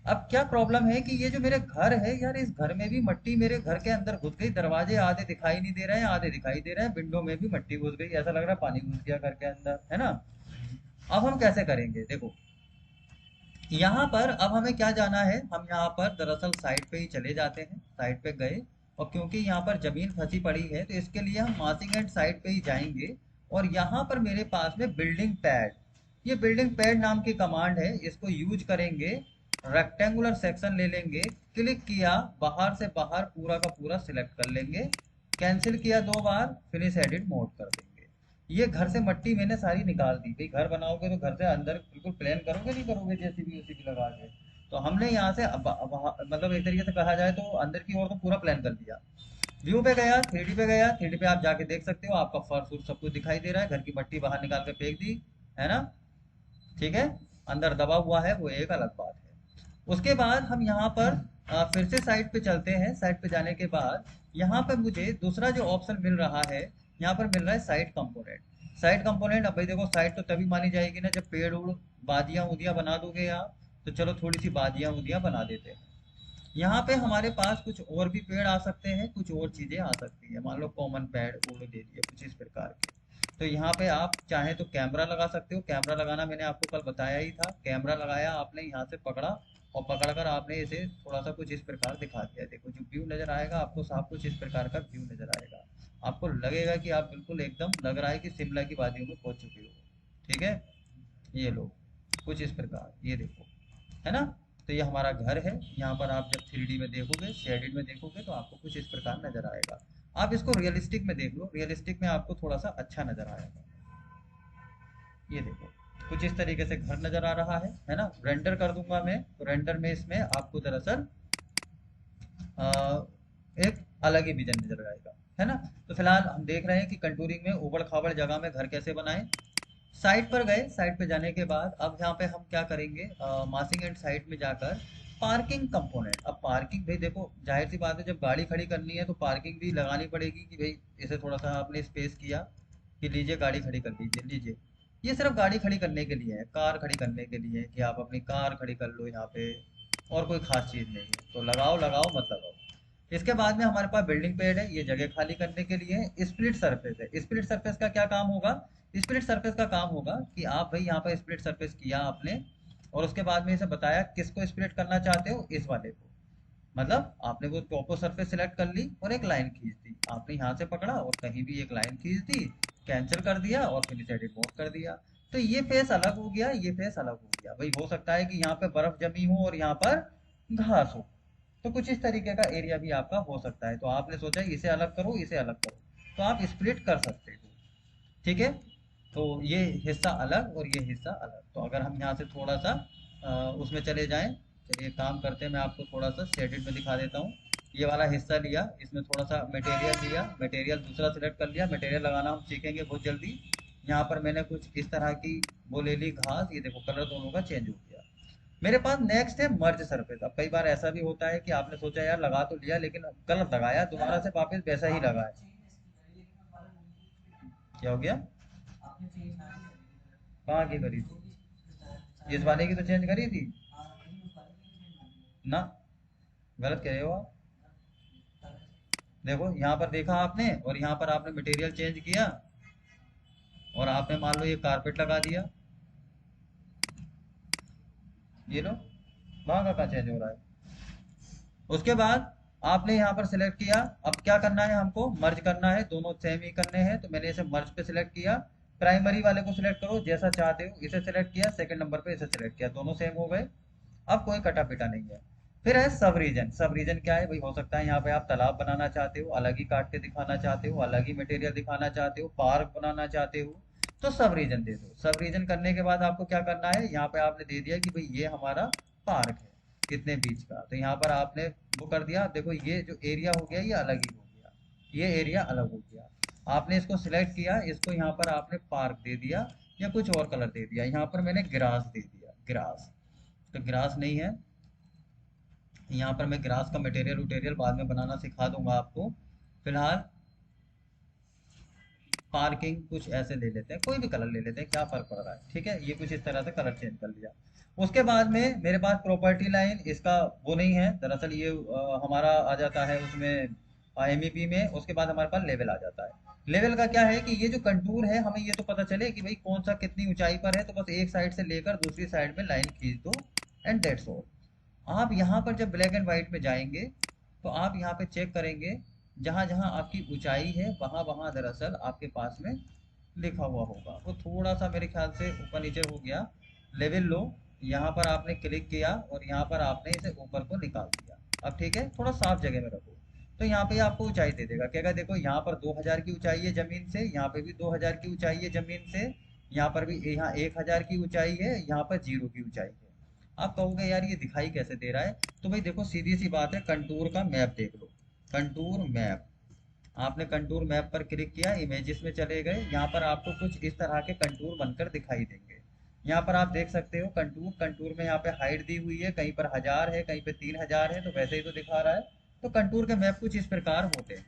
अब क्या प्रॉब्लम है कि ये जो मेरे घर है यार, इस घर में भी मट्टी मेरे घर के अंदर घुस गई। दरवाजे आधे दिखाई नहीं दे रहे हैं, आधे दिखाई दे रहे हैं। विंडो में भी मट्टी घुस गई, ऐसा लग रहा है पानी घुस गया घर के अंदर, है ना। अब हम कैसे करेंगे, देखो यहाँ पर अब हमें क्या जाना है, हम यहाँ पर दरअसल साइड पे ही चले जाते हैं। साइड पे गए और क्योंकि यहाँ पर जमीन फंसी पड़ी है तो इसके लिए हम मासिंग एंड साइड पे ही जाएंगे। और यहाँ पर मेरे पास में बिल्डिंग पैड, ये बिल्डिंग पैड नाम की कमांड है, इसको यूज करेंगे। रेक्टेंगुलर सेक्शन ले लेंगे, क्लिक किया, बाहर से बाहर पूरा का पूरा सिलेक्ट कर लेंगे, कैंसिल किया 2 बार, फिनिश एडिट मोड कर देंगे। ये घर से मट्टी मैंने सारी निकाल दी। भाई घर बनाओगे तो घर से अंदर बिल्कुल प्लेन करोगे, नहीं करोगे जेसीबी उसीबी लगा के। तो हमने यहाँ से मतलब एक तरीके से कहा जाए तो अंदर की ओर तो पूरा प्लान कर दिया। व्यू पे गया, 3D पे गया, 3D पे आप जाके देख सकते हो, आपका फर्श उर्श सब कुछ दिखाई दे रहा है। घर की मट्टी बाहर निकाल के फेंक दी, है ना। ठीक है, अंदर दबा हुआ है वो एक अलग बात है। उसके बाद हम यहाँ पर फिर से साइड पे चलते हैं। साइड पे जाने के बाद यहाँ पर मुझे दूसरा जो ऑप्शन मिल रहा है, यहाँ पर मिल रहा है साइड कंपोनेंट। साइड कंपोनेंट, अब भाई देखो साइड तो तभी मानी जाएगी ना जब पेड़ उड़ बादियां उदियां बना दोगे आप, तो चलो थोड़ी सी बादियां उदियां बना देते हैं। यहाँ पे हमारे पास कुछ और भी पेड़ आ सकते हैं, कुछ और चीजें आ सकती है, मान लो कॉमन पेड़ उड़ दे दिए कुछ इस प्रकार के। तो यहाँ पे आप चाहे तो कैमरा लगा सकते हो, कैमरा लगाना मैंने आपको कल बताया ही था। कैमरा लगाया आपने, यहाँ से पकड़ा और पकड़कर आपने इसे थोड़ा सा कुछ इस प्रकार दिखा दिया, देखो जो व्यू नजर आएगा आपको साफ कुछ इस प्रकार का व्यू नजर आएगा। आपको लगेगा कि आप बिल्कुल एकदम लग रहा है कि शिमला की वादियों में पहुंच चुके हो। ठीक है, ये लो कुछ इस प्रकार, ये देखो, है ना। तो ये हमारा घर है। यहाँ पर आप जब 3D में देखोगे, शेडिड में देखोगे, तो आपको कुछ इस प्रकार नजर आएगा। आप इसको रियलिस्टिक में देख लो, रियलिस्टिक में आपको थोड़ा सा अच्छा नजर आएगा। ये देखो कुछ इस तरीके से घर नजर आ रहा है ना। रेंडर कर दूंगा मैं, तो रेंडर में इसमें आपको दरअसल एक अलग ही विजन नजर आएगा, है ना। तो फिलहाल हम देख रहे हैं कि कंटूरिंग में उबड़ खाबड़ जगह में घर कैसे बनाएं। साइट पर गए, साइट पे जाने के बाद अब यहाँ पे हम क्या करेंगे, मासिंग एंड साइट में जाकर पार्किंग कंपोनेंट। अब पार्किंग भाई देखो जाहिर सी बात है, जब गाड़ी खड़ी करनी है तो पार्किंग भी लगानी पड़ेगी कि भाई इसे थोड़ा सा आपने स्पेस किया कि लीजिए गाड़ी खड़ी कर लीजिए, लीजिए। ये सिर्फ गाड़ी खड़ी करने के लिए है, कार खड़ी करने के लिए है कि आप अपनी कार खड़ी कर लो यहाँ पे, और कोई खास चीज़ नहीं है। तो लगाओ लगाओ मत लगाओ। इसके बाद में हमारे पास बिल्डिंग पेड है, ये जगह खाली करने के लिए है। स्प्लिट सरफेस है, स्प्लिट सरफेस का क्या काम होगा, स्प्लिट सरफेस का काम होगा कि आप भाई यहाँ पर स्प्लिट सरफेस किया आपने, और उसके बाद में इसे बताया किसको स्प्लिट करना चाहते हो, इस वाले को। मतलब आपने वो टॉपो सरफेस सिलेक्ट कर ली और एक लाइन खींच दी, आपने यहाँ से पकड़ा और कहीं भी एक लाइन खींच दी, कैंसिल कर दिया और फिर इसे रिमूव कर दिया। तो ये फेस अलग हो गया, ये फेस अलग हो गया। भाई हो सकता है कि यहाँ पे बर्फ जमी हो और यहाँ पर घास हो, तो कुछ इस तरीके का एरिया भी आपका हो सकता है। तो आपने सोचा इसे अलग करो, इसे अलग करो, तो आप स्प्लिट कर सकते हो। ठीक है, तो ये हिस्सा अलग और ये हिस्सा अलग। तो अगर हम यहाँ से थोड़ा सा उसमें चले जाएं, चलिए काम करते हैं, मैं आपको थोड़ा सा शेडिड में दिखा देता हूँ। ये वाला हिस्सा लिया, इसमें थोड़ा सा मटेरियल लिया, मटेरियल दूसरा सिलेक्ट कर लिया। मटेरियल लगाना हम सीखेंगे बहुत जल्दी। यहाँ पर मैंने कुछ इस तरह की वो ले ली घास, ये देखो कलर दोनों का चेंज हो गया। मेरे पास नेक्स्ट है मर्ज सरफेस। अब कई बार ऐसा भी होता है कि आपने सोचा यार लगा तो लिया लेकिन गलत लगाया, दोबारा से वापस वैसा ही लगा है। क्या हो गया, कहाँ की करी थी, इस वाले की तो चेंज करी थी ना। गलत कह रहे हो आप। देखो यहाँ पर देखा आपने, और यहाँ पर आपने मटेरियल चेंज किया, और आपने मान लो ये कारपेट लगा दिया, ये लो वहाँ का चेंज हो रहा है। उसके बाद आपने यहाँ पर सिलेक्ट किया, अब क्या करना है, हमको मर्ज करना है, दोनों सेम ही करने हैं। तो मैंने इसे मर्ज पे सिलेक्ट किया। प्राइमरी वाले को सिलेक्ट करो जैसा चाहते हो, इसे सिलेक्ट किया, सेकंड नंबर पे इसे सिलेक्ट किया, दोनों सेम हो गए। अब कोई कटा पिटा नहीं है। फिर है सब रीजन। सब रीजन क्या है भाई, हो सकता है यहाँ पे आप तालाब बनाना चाहते हो, अलग ही काट के दिखाना चाहते हो, अलग ही मटेरियल दिखाना चाहते हो, पार्क बनाना चाहते हो, तो सब रीजन दे दो। सब रीजन करने के बाद आपको क्या करना है, यहाँ पे आपने दे दिया कि भाई ये हमारा पार्क है कितने बीच का, तो यहाँ पर आपने वो कर दिया। देखो ये जो एरिया हो गया ये अलग ही हो गया, ये एरिया अलग हो गया। आपने इसको सिलेक्ट किया, इसको यहाँ पर आपने पार्क दे दिया या कुछ और कलर दे दिया। यहाँ पर मैंने ग्रास दे दिया, ग्रास। तो ग्रास नहीं है, यहाँ पर मैं ग्रास का मटेरियल उटेरियल बाद में बनाना सिखा दूंगा आपको। फिलहाल पार्किंग कुछ ऐसे ले लेते हैं, कोई भी कलर ले लेते हैं, क्या फर्क पड़ रहा है। ठीक है, ये कुछ इस तरह से कलर चेंज कर लिया। उसके बाद में मेरे पास प्रॉपर्टी लाइन, इसका वो नहीं है दरअसल, ये हमारा आ जाता है उसमें एमईपी में। उसके बाद हमारे पास लेवल आ जाता है। लेवल का क्या है कि ये जो कंटूर है हमें ये तो पता चले कि भाई कौन सा कितनी ऊंचाई पर है, तो बस एक साइड से लेकर दूसरी साइड में लाइन खींच दो, एंड दैट्स ऑल। आप यहाँ पर जब ब्लैक एंड व्हाइट में जाएंगे तो आप यहाँ पे चेक करेंगे, जहाँ जहाँ आपकी ऊंचाई है वहाँ वहाँ दरअसल आपके पास में लिखा हुआ होगा। वो थोड़ा सा मेरे ख्याल से ऊपर नीचे हो गया। लेवल लो, यहाँ पर आपने क्लिक किया और यहाँ पर आपने इसे ऊपर को निकाल दिया। अब ठीक है, थोड़ा साफ जगह में रखो, तो यहाँ पे आपको ऊंचाई दे देगा। कहेगा देखो यहाँ पर 2000 की ऊंचाई है जमीन से, यहाँ पे भी 2000 की ऊंचाई है जमीन से, यहाँ पर भी, यहाँ 1000 की ऊंचाई है, यहाँ पर 0 की ऊंचाई है। आप कहोगे यार ये दिखाई कैसे दे रहा है, तो भाई देखो सीधी सी बात है, कंटूर का मैप देख लो, कंटूर मैप। आपने कंटूर मैप पर क्लिक किया, इमेजेस में चले गए, यहाँ पर आपको कुछ इस तरह के कंटूर बनकर दिखाई देंगे। यहाँ पर आप देख सकते हो कंटूर, कंटूर में यहाँ पे हाइट दी हुई है, कहीं पर 1000 है, कहीं पे 3000 है, तो वैसे ही तो दिखा रहा है। तो कंटूर के मैप कुछ इस प्रकार होते हैं,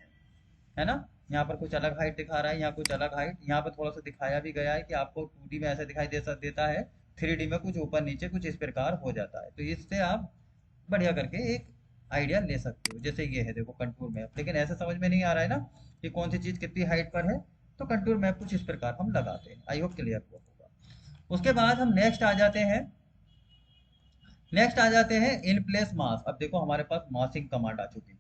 है ना। यहाँ पर कुछ अलग हाइट दिखा रहा है, यहाँ कुछ अलग हाइट, यहाँ पर थोड़ा सा दिखाया भी गया है कि आपको 2D में ऐसा दिखाई देता है, 3D में कुछ ऊपर नीचे कुछ इस प्रकार हो जाता है। तो इससे आप बढ़िया करके एक आइडिया ले सकते हो। जैसे ये है देखो कंटूर मैप, लेकिन ऐसे समझ में नहीं आ रहा है ना कि कौन सी चीज कितनी हाइट पर है, तो कंटूर मैप कुछ इस प्रकार हम लगाते हैं। आई होप क्लियर हुआ होगा। उसके बाद हम नेक्स्ट आ जाते हैं इन प्लेस मास। अब देखो हमारे पास मासिंग कमांड आ चुकी है।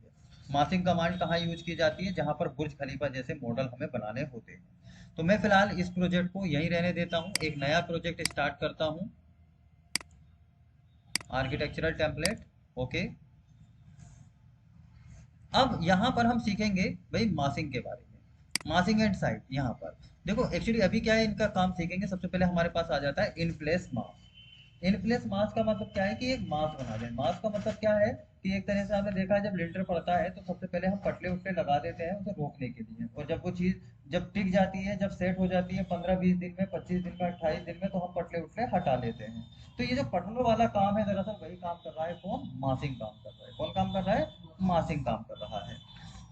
मासिंग कमांड कहाँ यूज की जाती है? जहां पर बुर्ज खलीफा जैसे मॉडल हमें बनाने होते हैं। तो मैं फिलहाल इस प्रोजेक्ट को यहीं रहने देता हूँ, एक नया प्रोजेक्ट स्टार्ट करता हूँ, आर्किटेक्चरल टेम्पलेट। ओके, अब यहाँ पर हम सीखेंगे भाई मासिंग के बारे में, मासिंग एंड साइट। यहाँ पर देखो एक्चुअली अभी क्या है, इनका काम सीखेंगे। सबसे पहले हमारे पास आ जाता है in place mass. In place मास का मतलब क्या है कि एक मास बना दें। मास का मतलब क्या है कि एक तरह से आपने देखा है जब लिंटर पड़ता है तो सबसे पहले हम पटले उटले लगा देते हैं उसे रोकने के लिए, और जब वो चीज जब टिक जाती है, जब सेट हो जाती है 15-20 दिन में, 25 दिन में, 28 दिन में, तो हम पटले उटले हटा लेते हैं। तो ये जो पटलों वाला काम है दरअसल वही काम कर रहा है कौन? मासिंग काम कर रहा है। कौन काम कर रहा है? मासिंग काम कर रहा है।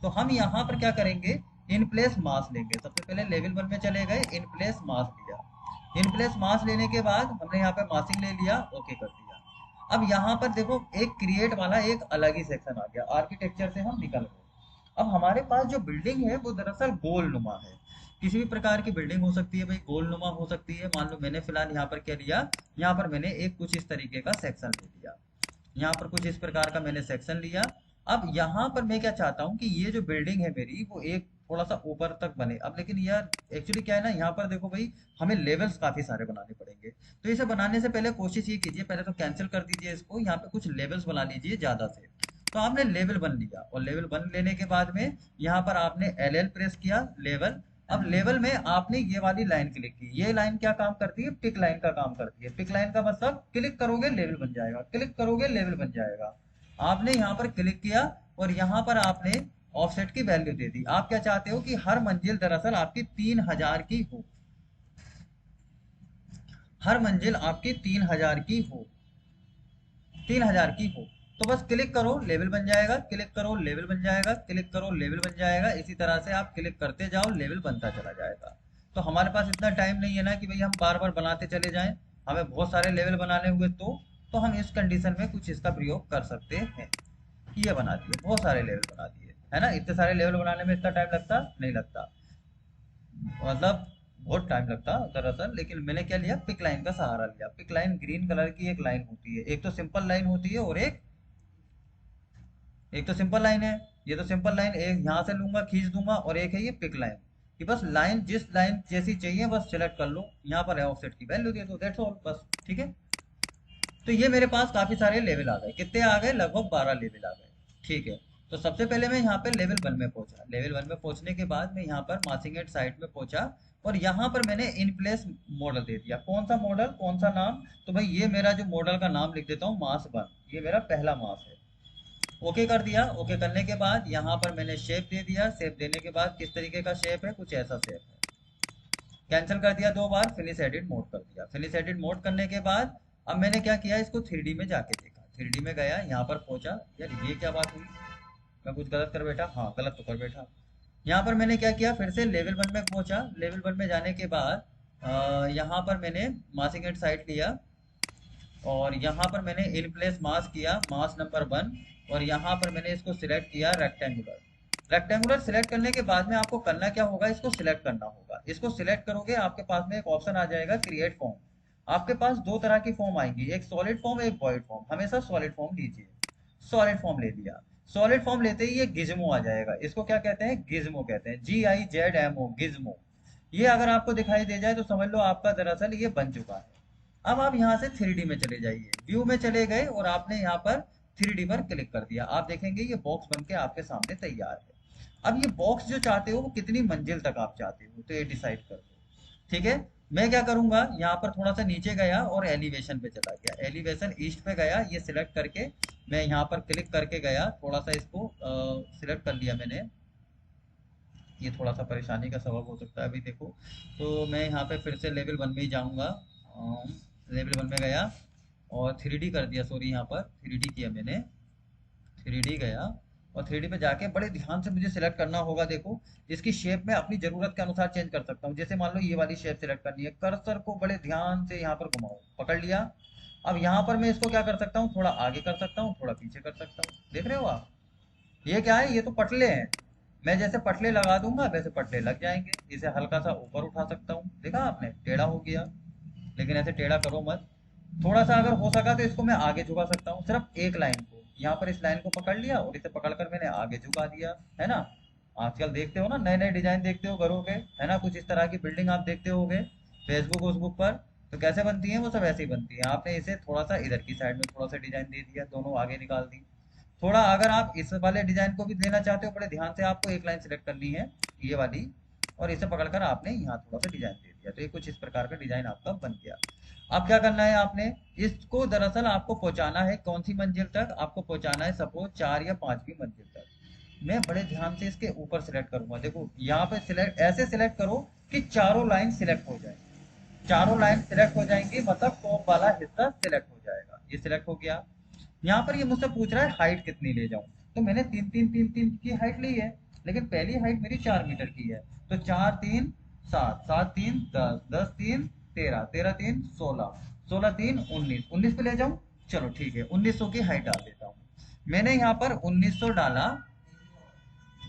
तो हम यहाँ पर क्या करेंगे, इन प्लेस मास लेंगे। सबसे पहले लेवल 1 में चले गए, इन प्लेस मास लिया। इन प्लेस मास लेने के बाद हमने यहाँ पे मासिंग ले लिया, ओके कर दिया। अब यहाँ पर देखो एक क्रिएट वाला एक अलग ही सेक्शन आ गया, आर्किटेक्चर से हम निकल गए। अब हमारे पास जो बिल्डिंग है वो दरअसल गोल नुमा है। किसी भी प्रकार की बिल्डिंग हो सकती है भाई, गोल नुमा हो सकती है। मान लो मैंने फिलहाल यहाँ पर क्या लिया, यहाँ पर मैंने एक कुछ इस तरीके का सेक्शन ले लिया, यहाँ पर कुछ इस प्रकार का मैंने सेक्शन लिया। अब यहाँ पर मैं क्या चाहता हूँ कि ये जो बिल्डिंग है मेरी वो एक थोड़ा सा ऊपर तक बने। अब लेकिन यार एक्चुअली क्या है ना, यहाँ पर देखो भाई हमें लेवल्स काफी सारे बनाने पड़ेंगे। तो इसे बनाने से पहले कोशिश ये कीजिए, पहले तो कैंसिल कर दीजिए इसको, यहाँ पे कुछ लेवल्स बना लीजिए ज्यादा से। तो आपने लेवल 1 लिया, और लेवल 1 लेने के बाद में यहाँ पर आपने LL प्रेस किया, लेवल। अब लेवल में आपने ये वाली लाइन क्लिक की। ये लाइन क्या काम करती है? पिक लाइन का काम करती है। पिक लाइन का मतलब क्लिक करोगे लेवल बन जाएगा, क्लिक करोगे लेवल बन जाएगा। आपने यहाँ पर क्लिक किया और यहाँ पर आपने ऑफसेट की वैल्यू दे दी। आप क्या चाहते हो कि हर मंजिल दरअसल आपकी 3000 की हो, हर मंजिल आपकी 3000 की हो, 3000 की हो। तो बस क्लिक करो लेवल बन जाएगा, क्लिक करो लेवल बन जाएगा, क्लिक करो लेवल बन जाएगा। इसी तरह से आप क्लिक करते जाओ, लेवल बनता चला जाएगा। तो हमारे पास इतना टाइम नहीं है ना कि भाई हम बार बार बनाते चले जाएं, हमें बहुत सारे लेवल बनाने हुए तो हम इस कंडीशन में कुछ इसका प्रयोग कर सकते हैं। ये बना दिए, बहुत सारे लेवल बना दिए, है ना। इतने सारे लेवल बनाने में इतना टाइम लगता नहीं लगता, मतलब बहुत टाइम लगता दरअसल। लेकिन मैंने क्या लिया, पिक लाइन का सहारा लिया। पिक लाइन ग्रीन कलर की एक लाइन होती है, एक तो सिंपल लाइन होती है और एक तो सिंपल लाइन है। ये तो सिंपल लाइन एक यहाँ से लूंगा खींच दूंगा, और एक है ये पिक लाइन। कि बस लाइन जिस लाइन जैसी चाहिए बस सिलेक्ट कर लो, यहाँ पर है ऑफसेट की वैल्यू दे दो, दैट्स ऑल, बस ठीक है। तो ये मेरे पास काफी सारे लेवल आ गए। कितने आ गए? लगभग 12 लेवल आ गए, ठीक है। तो सबसे पहले मैं यहाँ पे लेवल 1 में पहुंचा। लेवल 1 में पहुंचने के बाद मैं यहाँ पर मासिंग एट साइट में पहुंचा, और यहाँ पर मैंने इन प्लेस मॉडल दे दिया। कौन सा मॉडल, कौन सा नाम? तो भाई ये मेरा जो मॉडल का नाम लिख देता हूँ, मास 1। ये मेरा पहला मास है। ओके कर दिया। ओके करने के बाद यहाँ पर मैंने शेप दे दिया। शेप देने के बाद किस तरीके का शेप है? कुछ ऐसा शेप है। कैंसिल कर दिया 2 बार, फिनिश एडिट मोड कर दिया। फिनिश एडिट मोड करने के बाद अब मैंने क्या किया, इसको 3D में जाके देखा। 3D में गया, यहाँ पर पहुंचा। यार ये क्या बात हुई, मैं कुछ गलत कर बैठा? हाँ गलत तो कर बैठा। यहाँ पर मैंने क्या किया, फिर से लेवल 1 में पहुंचा। लेवल 1 में जाने के बाद यहाँ पर मैंने मासिंग एट साइट लिया, और यहाँ पर मैंने इन प्लेस मास किया, मास नंबर 1। और यहाँ पर मैंने इसको सिलेक्ट किया रेक्टेंगुलर। रेक्टेंगुलर सिलेक्ट करने के बाद में आपको करना क्या होगा, इसको सिलेक्ट करना होगा। इसको सिलेक्ट करोगे, आपके पास में एक ऑप्शन आ जाएगा क्रिएट फॉर्म। आपके पास 2 तरह की फॉर्म आएंगी, एक सॉलिड फॉर्म, एक वॉइड फॉर्म। हमेशा सॉलिड फॉर्म लीजिए। सॉलिड फॉर्म ले लिया। सॉलिड फॉर्म लेते ही ये गिज्मो आ जाएगा। इसको क्या कहते हैं? गिज्मो कहते हैं, GIZMO, गिज्मो। ये अगर आपको दिखाई दे जाए तो समझ लो आपका दरअसल ये बन चुका है। अब आप यहाँ से 3D में चले जाइए, व्यू में चले गए और आपने यहाँ पर 3D पर क्लिक कर दिया। आप देखेंगे ये बॉक्स बन के आपके सामने तैयार है। अब ये बॉक्स जो चाहते हो वो कितनी मंजिल तक आप चाहते हो, तो ये डिसाइड कर दो, ठीक है। मैं क्या करूंगा, यहाँ पर थोड़ा सा नीचे गया और एलिवेशन पे चला गया। एलिवेशन ईस्ट पे गया, ये सिलेक्ट करके मैं यहाँ पर क्लिक करके गया। थोड़ा सा इसको सिलेक्ट कर लिया मैंने। ये थोड़ा सा परेशानी का सबब हो सकता है अभी देखो। तो मैं यहाँ पे फिर से लेवल 1 में ही जाऊँगा। लेवल 1 में गया और 3D कर दिया, सॉरी यहाँ पर 3D किया मैंने। 3D गया और 3D पे जाके बड़े ध्यान से मुझे सिलेक्ट करना होगा। देखो इसकी शेप में अपनी जरूरत के अनुसार चेंज कर सकता हूँ। जैसे मान लो ये वाली शेप सिलेक्ट करनी है, कर्सर को बड़े ध्यान से यहाँ पर घुमाओ, पकड़ लिया। अब यहाँ पर मैं इसको क्या कर सकता हूँ, थोड़ा आगे कर सकता हूँ, थोड़ा पीछे कर सकता हूँ। देख रहे हो आप, ये क्या है, ये तो पटले हैं। मैं जैसे पटले लगा दूंगा वैसे पटले लग जाएंगे। इसे हल्का सा ऊपर उठा सकता हूँ, देखा आपने, टेढ़ा हो गया। लेकिन ऐसे टेढ़ा करो मत। थोड़ा सा अगर हो सका तो इसको मैं आगे झुका सकता हूँ, सिर्फ एक लाइन को। यहाँ पर इस लाइन को पकड़ लिया और इसे पकड़कर मैंने आगे झुका दिया, है ना। आजकल देखते हो ना, नए नए डिजाइन देखते हो घरों के, है ना, कुछ इस तरह की बिल्डिंग आप देखते होगे फेसबुक वोसबुक पर। तो कैसे बनती है वो, सब ऐसे ही बनती है। आपने इसे थोड़ा सा इधर की साइड में थोड़ा सा डिजाइन दे दिया, दोनों आगे निकाल दी। थोड़ा अगर आप इस वाले डिजाइन को भी देना चाहते हो, बड़े ध्यान से आपको एक लाइन सेलेक्ट करनी है, ये वाली, और इसे पकड़कर आपने यहाँ थोड़ा सा डिजाइन दे दिया, तो ये कुछ इस प्रकार का डिजाइन आपका बन गया। अब क्या करना है आपने, इसको दरअसल आपको पहुंचाना है कौन सी मंजिल तक, आपको पहुंचाना है सपोज 4 या 5वीं मंजिल तक। मैं बड़े ध्यान से इसके ऊपर सिलेक्ट करूंगा। देखो यहाँ पे सिलेक्ट, ऐसे सिलेक्ट करो कि चारों लाइन सिलेक्ट हो जाए। चारों लाइन सिलेक्ट हो जाएंगी, मतलब टॉप वाला हिस्सा सिलेक्ट हो जाएगा। ये सिलेक्ट हो गया। यहाँ पर ये मुझसे पूछ रहा है हाइट कितनी ले जाऊं, तो मैंने 3 3 3 3 की हाइट ली है। लेकिन पहली हाइट मेरी 4 मीटर की है, तो 4 3 7, 7 3 10, 10 3 13, 13 3 16, 16 3 19, 19 पे ले जाऊं। चलो ठीक है, 1900 की हाइट डाल देता हूँ। मैंने यहाँ पर 1900 डाला,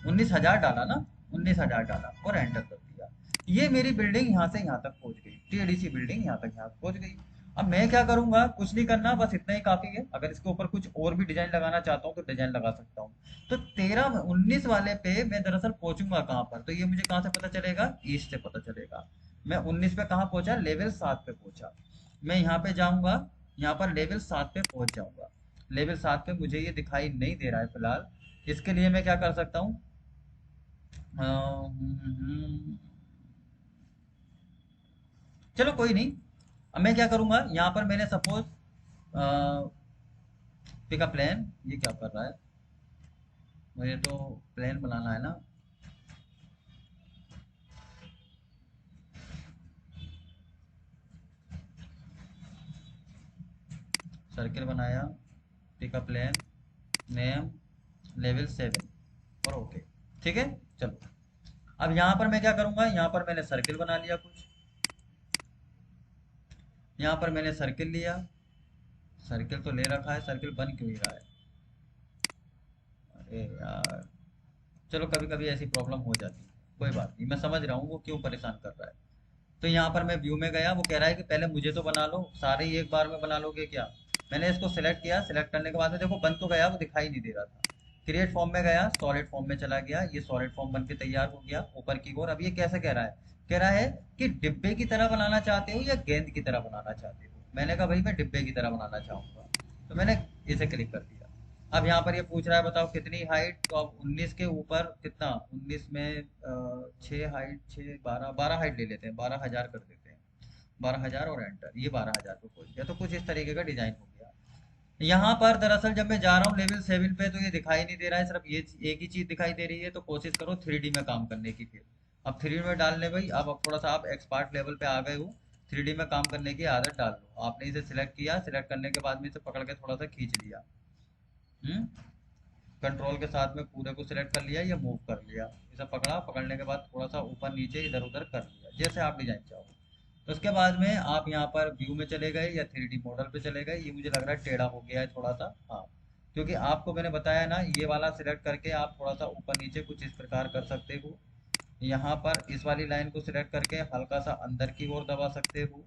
19,000 डाला ना, 19,000 डाला और एंटर कर दिया। ये मेरी बिल्डिंग यहाँ से यहाँ तक पहुंच गई, टेढ़ी सी बिल्डिंग यहाँ तक यहाँ पहुंच गई। अब मैं क्या करूंगा, कुछ नहीं करना, बस इतना ही काफी है। अगर इसके ऊपर कुछ और भी डिजाइन लगाना चाहता हूँ तो डिजाइन लगा सकता हूँ। तो 19 वाले पे मैं दरअसल पहुंचूंगा कहाँ पर, तो ये मुझे कहाँ से पता चलेगा, ईस्ट से पता चलेगा। मैं 19 पे कहाँ पहुंचा, लेवल 7 पे पहुंचा। मैं यहाँ पे जाऊंगा, यहाँ पर लेवल 7 पे पहुंच जाऊंगा। लेवल 7 पे मुझे ये दिखाई नहीं दे रहा है फिलहाल। इसके लिए मैं क्या कर सकता हूँ, चलो कोई नहीं। अब मैं क्या करूंगा, यहाँ पर मैंने सपोज पिक अ प्लान, ये क्या कर रहा है, मुझे तो प्लान बनाना है ना। सर्किल बनाया, pick a plan, name, level 7 और ओके। ठीक है, चलो। अब यहाँ पर मैं क्या करूंगा, यहाँ पर मैंने सर्किल बना लिया कुछ, यहाँ पर मैंने सर्किल लिया। सर्किल तो ले रखा है, सर्किल बन क्यों नहीं रहा है, अरे यार। चलो कभी कभी ऐसी प्रॉब्लम हो जाती है, कोई बात नहीं, मैं समझ रहा हूँ वो क्यों परेशान कर रहा है। तो यहाँ पर मैं व्यू में गया, वो कह रहा है कि पहले मुझे तो बना लो, सारे ही एक बार में बना लोगे क्या। मैंने इसको सिलेक्ट किया, सिलेक्ट करने के बाद में देखो बन तो गया, वो दिखाई नहीं दे रहा था। क्रिएट फॉर्म में गया, सॉलिड फॉर्म में चला गया, ये सॉलिड फॉर्म बन के तैयार हो गया ऊपर की ओर। अब ये कैसे कह रहा है, कह रहा है कि डिब्बे की तरह बनाना चाहते हो या गेंद की तरह बनाना चाहते हो। मैंने कहा भाई मैं डिब्बे की तरह बनाना चाहूंगा, तो मैंने इसे क्लिक कर दिया। अब यहाँ पर ये पूछ रहा है बताओ कितनी हाइट, तो अब 19 के ऊपर कितना, 19 में 6 हाइट, 6 12, 12 हाइट ले लेते हैं, 12,000 कर देते हैं। 12,000 और एंटर, ये 12,000 पे पहुंच गया। तो कुछ इस तरीके का डिजाइन हो गया। यहाँ पर दरअसल जब मैं जा रहा हूँ लेवल 7 पे तो ये दिखाई नहीं दे रहा है, सिर्फ ये एक ही चीज दिखाई दे रही है। तो कोशिश करो 3D में काम करने की फिर। अब 3D में डालने भाई, अब थोड़ा सा आप एक्सपर्ट लेवल पे आ गए हो, 3D में काम करने की आदत डाल लो। आपने इसे सिलेक्ट किया, सिलेक्ट करने के बाद में इसे पकड़ के थोड़ा सा खींच लिया, कंट्रोल के साथ में पूरे को सिलेक्ट कर लिया या मूव कर लिया। इसे पकड़ा, पकड़ने के बाद थोड़ा सा ऊपर नीचे इधर उधर कर लिया, जैसे आप डिजाइन चाहो। तो उसके बाद में आप यहाँ पर व्यू में चले गए या 3D मॉडल पे चले गए। ये मुझे लग रहा है टेढ़ा हो गया है थोड़ा सा, हाँ, क्योंकि आपको मैंने बताया ना, ये वाला सिलेक्ट करके आप थोड़ा सा ऊपर नीचे कुछ इस प्रकार कर सकते हो। यहाँ पर इस वाली लाइन को सिलेक्ट करके हल्का सा अंदर की ओर दबा सकते हो।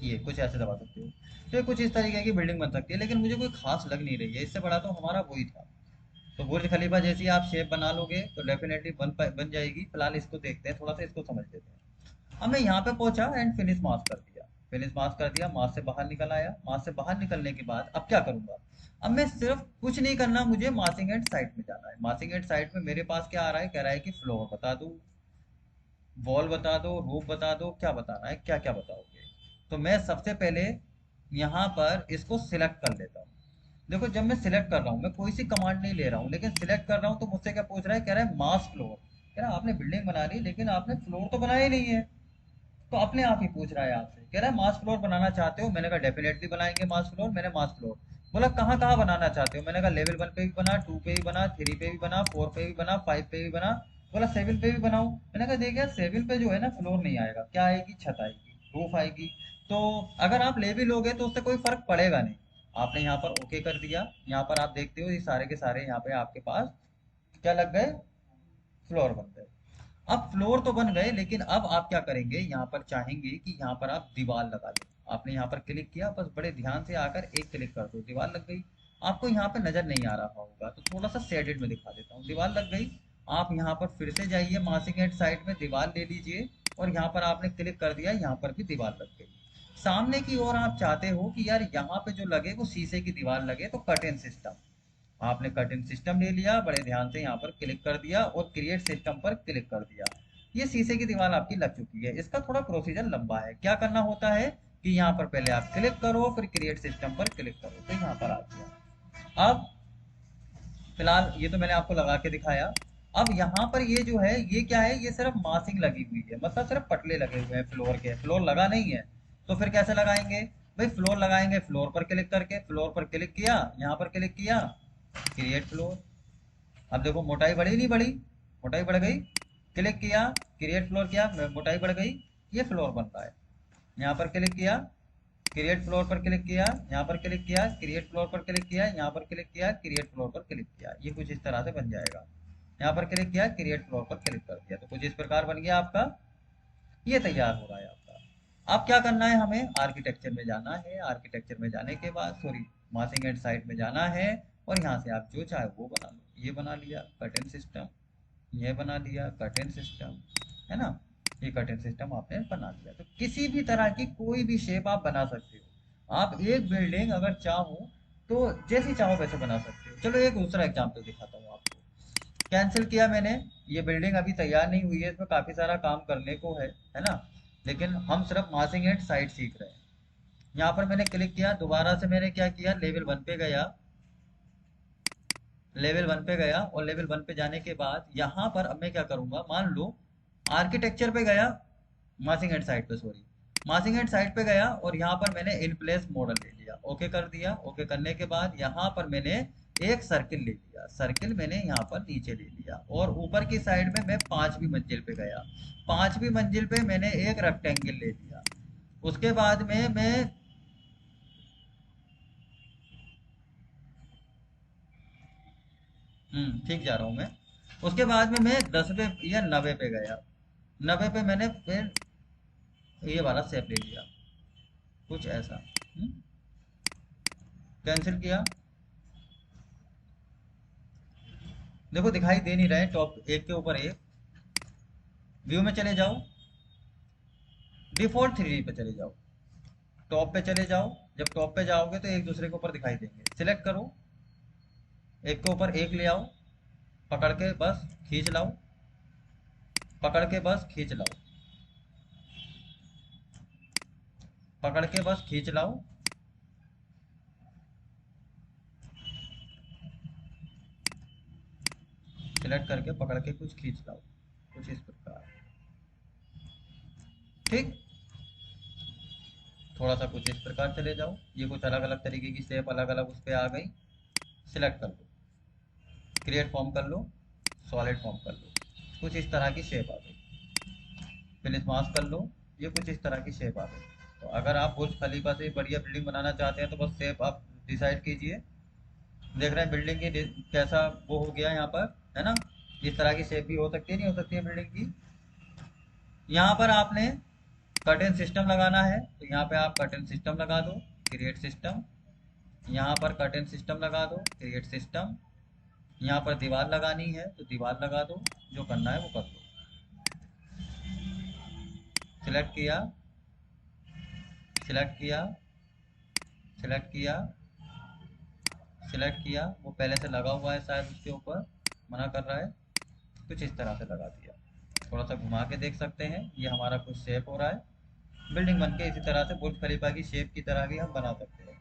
ये कुछ ऐसे दबा सकते हो। तो ये कुछ इस तरीके की बिल्डिंग बन सकती है, लेकिन मुझे कोई खास लग नहीं रही है। इससे बड़ा तो हमारा वही था। तो बुर्ज खलीफा जैसी आप शेप बना लोगे तो डेफिनेटली बन जाएगी। फिलहाल इसको देखते हैं, थोड़ा सा इसको समझ लेते हैं। अब मैं यहाँ पे पहुंचा एंड फिनिश मास्क कर दिया, फिनिश मास्क कर दिया, मास्क से बाहर निकल आया। मास्क से बाहर निकलने के बाद अब क्या करूंगा, अब मैं सिर्फ कुछ नहीं करना, मुझे मार्किंग एंड साइट में जाना है। मार्किंग एंड साइट में मेरे पास क्या आ रहा है, कह रहा है कि फ्लोर बता दो, वॉल बता दो, रूफ बता दो, क्या बताना है, क्या क्या बताओगे। तो मैं सबसे पहले यहाँ पर इसको सिलेक्ट कर लेता हूँ। देखो जब मैं सिलेक्ट कर रहा हूँ, मैं कोई सी कमांड नहीं ले रहा हूँ, लेकिन सिलेक्ट कर रहा हूँ, तो मुझसे क्या पूछ रहा है, कह रहा है मास फ्लोर। कह रहा है आपने बिल्डिंग बना ली लेकिन आपने फ्लोर तो बनाया ही नहीं है। तो अपने आप ही पूछ रहा है आपसे, कह रहा है मास फ्लोर बनाना चाहते हो। मैंने कहा डेफिनेटली बनाएंगे मास फ्लोर। मैंने मास फ्लोर बोला कहाँ कहाँ बनाना चाहते हो? मैंने कहा लेवल 1 पे भी बना, 2 पे भी बना, 3 पे भी बना, 4 पे भी बना, 5 पे भी बना। बोला 7 पे भी बनाऊं? मैंने कहा देखिए 7 पे जो है ना फ्लोर नहीं आएगा, क्या आएगी? छत आएगी, रूफ आएगी। तो अगर आप ले भी लोगे तो उससे कोई फर्क पड़ेगा नहीं। आपने यहाँ पर ओके कर दिया, यहाँ पर आप देखते हो ये सारे के सारे यहाँ पे आपके पास क्या लग गए? फ्लोर बन गए। अब फ्लोर तो बन गए, लेकिन अब आप क्या करेंगे? यहाँ पर चाहेंगे कि यहाँ पर आप दीवार लगा लो। आपने यहाँ पर क्लिक किया, बस बड़े ध्यान से आकर एक क्लिक कर दो, दीवार लग गई। आपको यहाँ पे नजर नहीं आ रहा होगा तो थोड़ा सा शेडेड में दिखा देता हूँ, दीवार लग गई। आप यहाँ पर फिर से जाइए, मासिंग एंड साइड में दीवार ले लीजिए, और यहाँ पर आपने क्लिक कर दिया, यहाँ पर भी दीवार लग गई। सामने की ओर आप चाहते हो कि यार यहाँ पे जो लगे वो शीशे की दीवार लगे, तो कर्टेन सिस्टम। आपने कटिंग सिस्टम ले लिया, बड़े ध्यान से यहाँ पर क्लिक कर दिया और क्रिएट सिस्टम पर क्लिक कर दिया। ये शीशे की दीवार आपकी लग चुकी है। इसका थोड़ा प्रोसीजर लंबा है। क्या करना होता है कि यहाँ पर पहले आप क्लिक करो, फिर क्रिएट सिस्टम पर क्लिक करो, तो यहाँ पर आ गया। अब फिलहाल ये तो मैंने आपको लगा के दिखाया। अब यहाँ पर ये जो है ये क्या है? ये सिर्फ मासिंग लगी हुई है, मतलब सिर्फ पटले लगे हुए हैं फ्लोर के, फ्लोर लगा नहीं है। तो फिर कैसे लगाएंगे भाई? फ्लोर लगाएंगे फ्लोर पर क्लिक करके, फ्लोर पर क्लिक किया, यहाँ पर क्लिक किया, क्रिएट फ्लोर। अब देखो मोटाई बढ़ी नहीं बढ़ी? मोटाई बढ़ गई। क्लिक किया, क्रिएट फ्लोर किया, मोटाई बढ़ गई, ये फ्लोर बन रहा है। यहाँ पर क्लिक किया, क्रिएट फ्लोर पर क्लिक किया, यहाँ पर क्लिक किया, क्रिएट फ्लोर पर क्लिक किया, यहाँ पर क्लिक किया, क्रिएट फ्लोर पर क्लिक किया, ये कुछ इस तरह से बन जाएगा। यहाँ पर क्लिक किया, क्रिएट फ्लोर पर क्लिक कर दिया, तो कुछ इस प्रकार बन गया आपका। ये तैयार हो रहा है आपका। अब क्या करना है? हमें आर्किटेक्चर में जाना है। आर्किटेक्चर में जाने के बाद सॉरी, मासिंग एंड साइड में जाना है, और यहाँ से आप जो चाहे वो बना लो। ये बना लिया कर्टेन सिस्टम, ये बना लिया कर्टेन सिस्टम, है ना? ये कर्टेन सिस्टम आपने बना लिया। तो किसी भी तरह की कोई भी शेप आप बना सकते हो। आप एक बिल्डिंग अगर चाहो तो जैसी चाहो वैसे बना सकते हो। चलो एक दूसरा एग्जाम्पल दिखाता हूँ आपको। कैंसिल किया मैंने, ये बिल्डिंग अभी तैयार नहीं हुई है, इसमें काफी सारा काम करने को है ना? लेकिन हम सिर्फ मासिंग एंड साइड सीख रहे हैं। यहाँ पर मैंने क्लिक किया, दोबारा से मैंने क्या किया? लेवल 1 पे गया, लेवल 1 पे गया, और लेवल 1 पे जाने के बाद यहाँ पर अब मैं क्या करूंगा? मान लो आर्किटेक्चर पे गया, मासिंग एंड साइड पे सॉरी, मासिंग एंड साइड पे गया, और यहाँ पर मैंने इन प्लेस मॉडल ले लिया, ओके कर दिया। ओके करने के बाद यहाँ पर मैंने एक सर्किल ले लिया, सर्किल मैंने यहाँ पर नीचे ले लिया, और ऊपर की साइड में मैं 5वीं मंजिल पे गया। 5वीं मंजिल पे मैंने एक रेक्टेंगल ले लिया। उसके बाद में मैं ठीक जा रहा हूँ मैं। उसके बाद में मैं 10वें या 90 पे गया। 90 पे मैंने फिर ये वाला शेप ले लिया, कुछ ऐसा। कैंसिल किया, देखो दिखाई दे नहीं रहे, टॉप एक के ऊपर एक। व्यू में चले जाओ, डिफॉल्ट 3D पे चले जाओ, टॉप पे चले जाओ। जब टॉप पे जाओगे तो एक दूसरे के ऊपर दिखाई देंगे। सिलेक्ट करो, एक के ऊपर एक ले आओ, पकड़ के बस खींच लाओ, पकड़ के बस खींच लाओ, पकड़ के बस खींच लाओ। सिलेक्ट करके पकड़ के कुछ खींच लाओ, कुछ इस प्रकार। ठीक, थोड़ा सा कुछ इस प्रकार चले जाओ। ये कुछ अलग अलग तरीके की शेप अलग अलग उस पर आ गई। सिलेक्ट कर लो, क्रिएट फॉर्म कर लो, सॉलिड फॉर्म कर लो, कुछ इस तरह की शेप आ गई। फिनिश मास्क कर लो, ये कुछ इस तरह की शेप आ गई। तो अगर आप बुर्ज खलीफा से बढ़िया बिल्डिंग बनाना चाहते हैं तो बस शेप आप डिसाइड कीजिए। देख रहे हैं बिल्डिंग की कैसा वो हो गया यहाँ पर, है ना? इस तरह की शेप भी हो सकती है, नहीं हो सकती है बिल्डिंग की। यहाँ पर आपने कर्टेन सिस्टम लगाना है, तो यहाँ पे आप कर्टेन सिस्टम लगा दो, क्रिएट सिस्टम। यहाँ पर कर्टेन सिस्टम लगा दो, क्रिएट सिस्टम। यहाँ पर दीवार लगानी है तो दीवार लगा दो, जो करना है वो कर दो। सिलेक्ट किया, सिलेक्ट किया, सिलेक्ट किया, सिलेक्ट किया। वो पहले से लगा हुआ है शायद, उसके ऊपर मना कर रहा है, कुछ इस तरह से लगा दिया। थोड़ा सा घुमा के देख सकते हैं, ये हमारा कुछ शेप हो रहा है। बिल्डिंग बन के इसी तरह से बुर्ज खलीफा की शेप की तरह भी हम बना सकते हैं।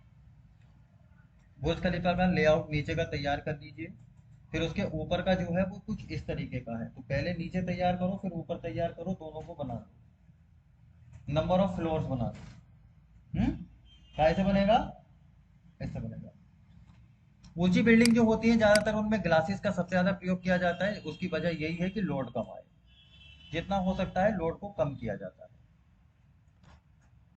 बुर्ज खलीफा का लेआउट नीचे का तैयार कर लीजिए, फिर उसके ऊपर का जो है वो कुछ इस तरीके का है। तो पहले नीचे तैयार करो, फिर ऊपर तैयार करो, दोनों को बना दो। नंबर ऑफ फ्लोर्स बना दो। कैसे बनेगा? ऐसे बनेगा। ऊंची बिल्डिंग जो होती है ज्यादातर उनमें ग्लासेस का सबसे ज्यादा प्रयोग किया जाता है, उसकी वजह यही है कि लोड कम आए, जितना हो सकता है लोड को कम किया जाता है।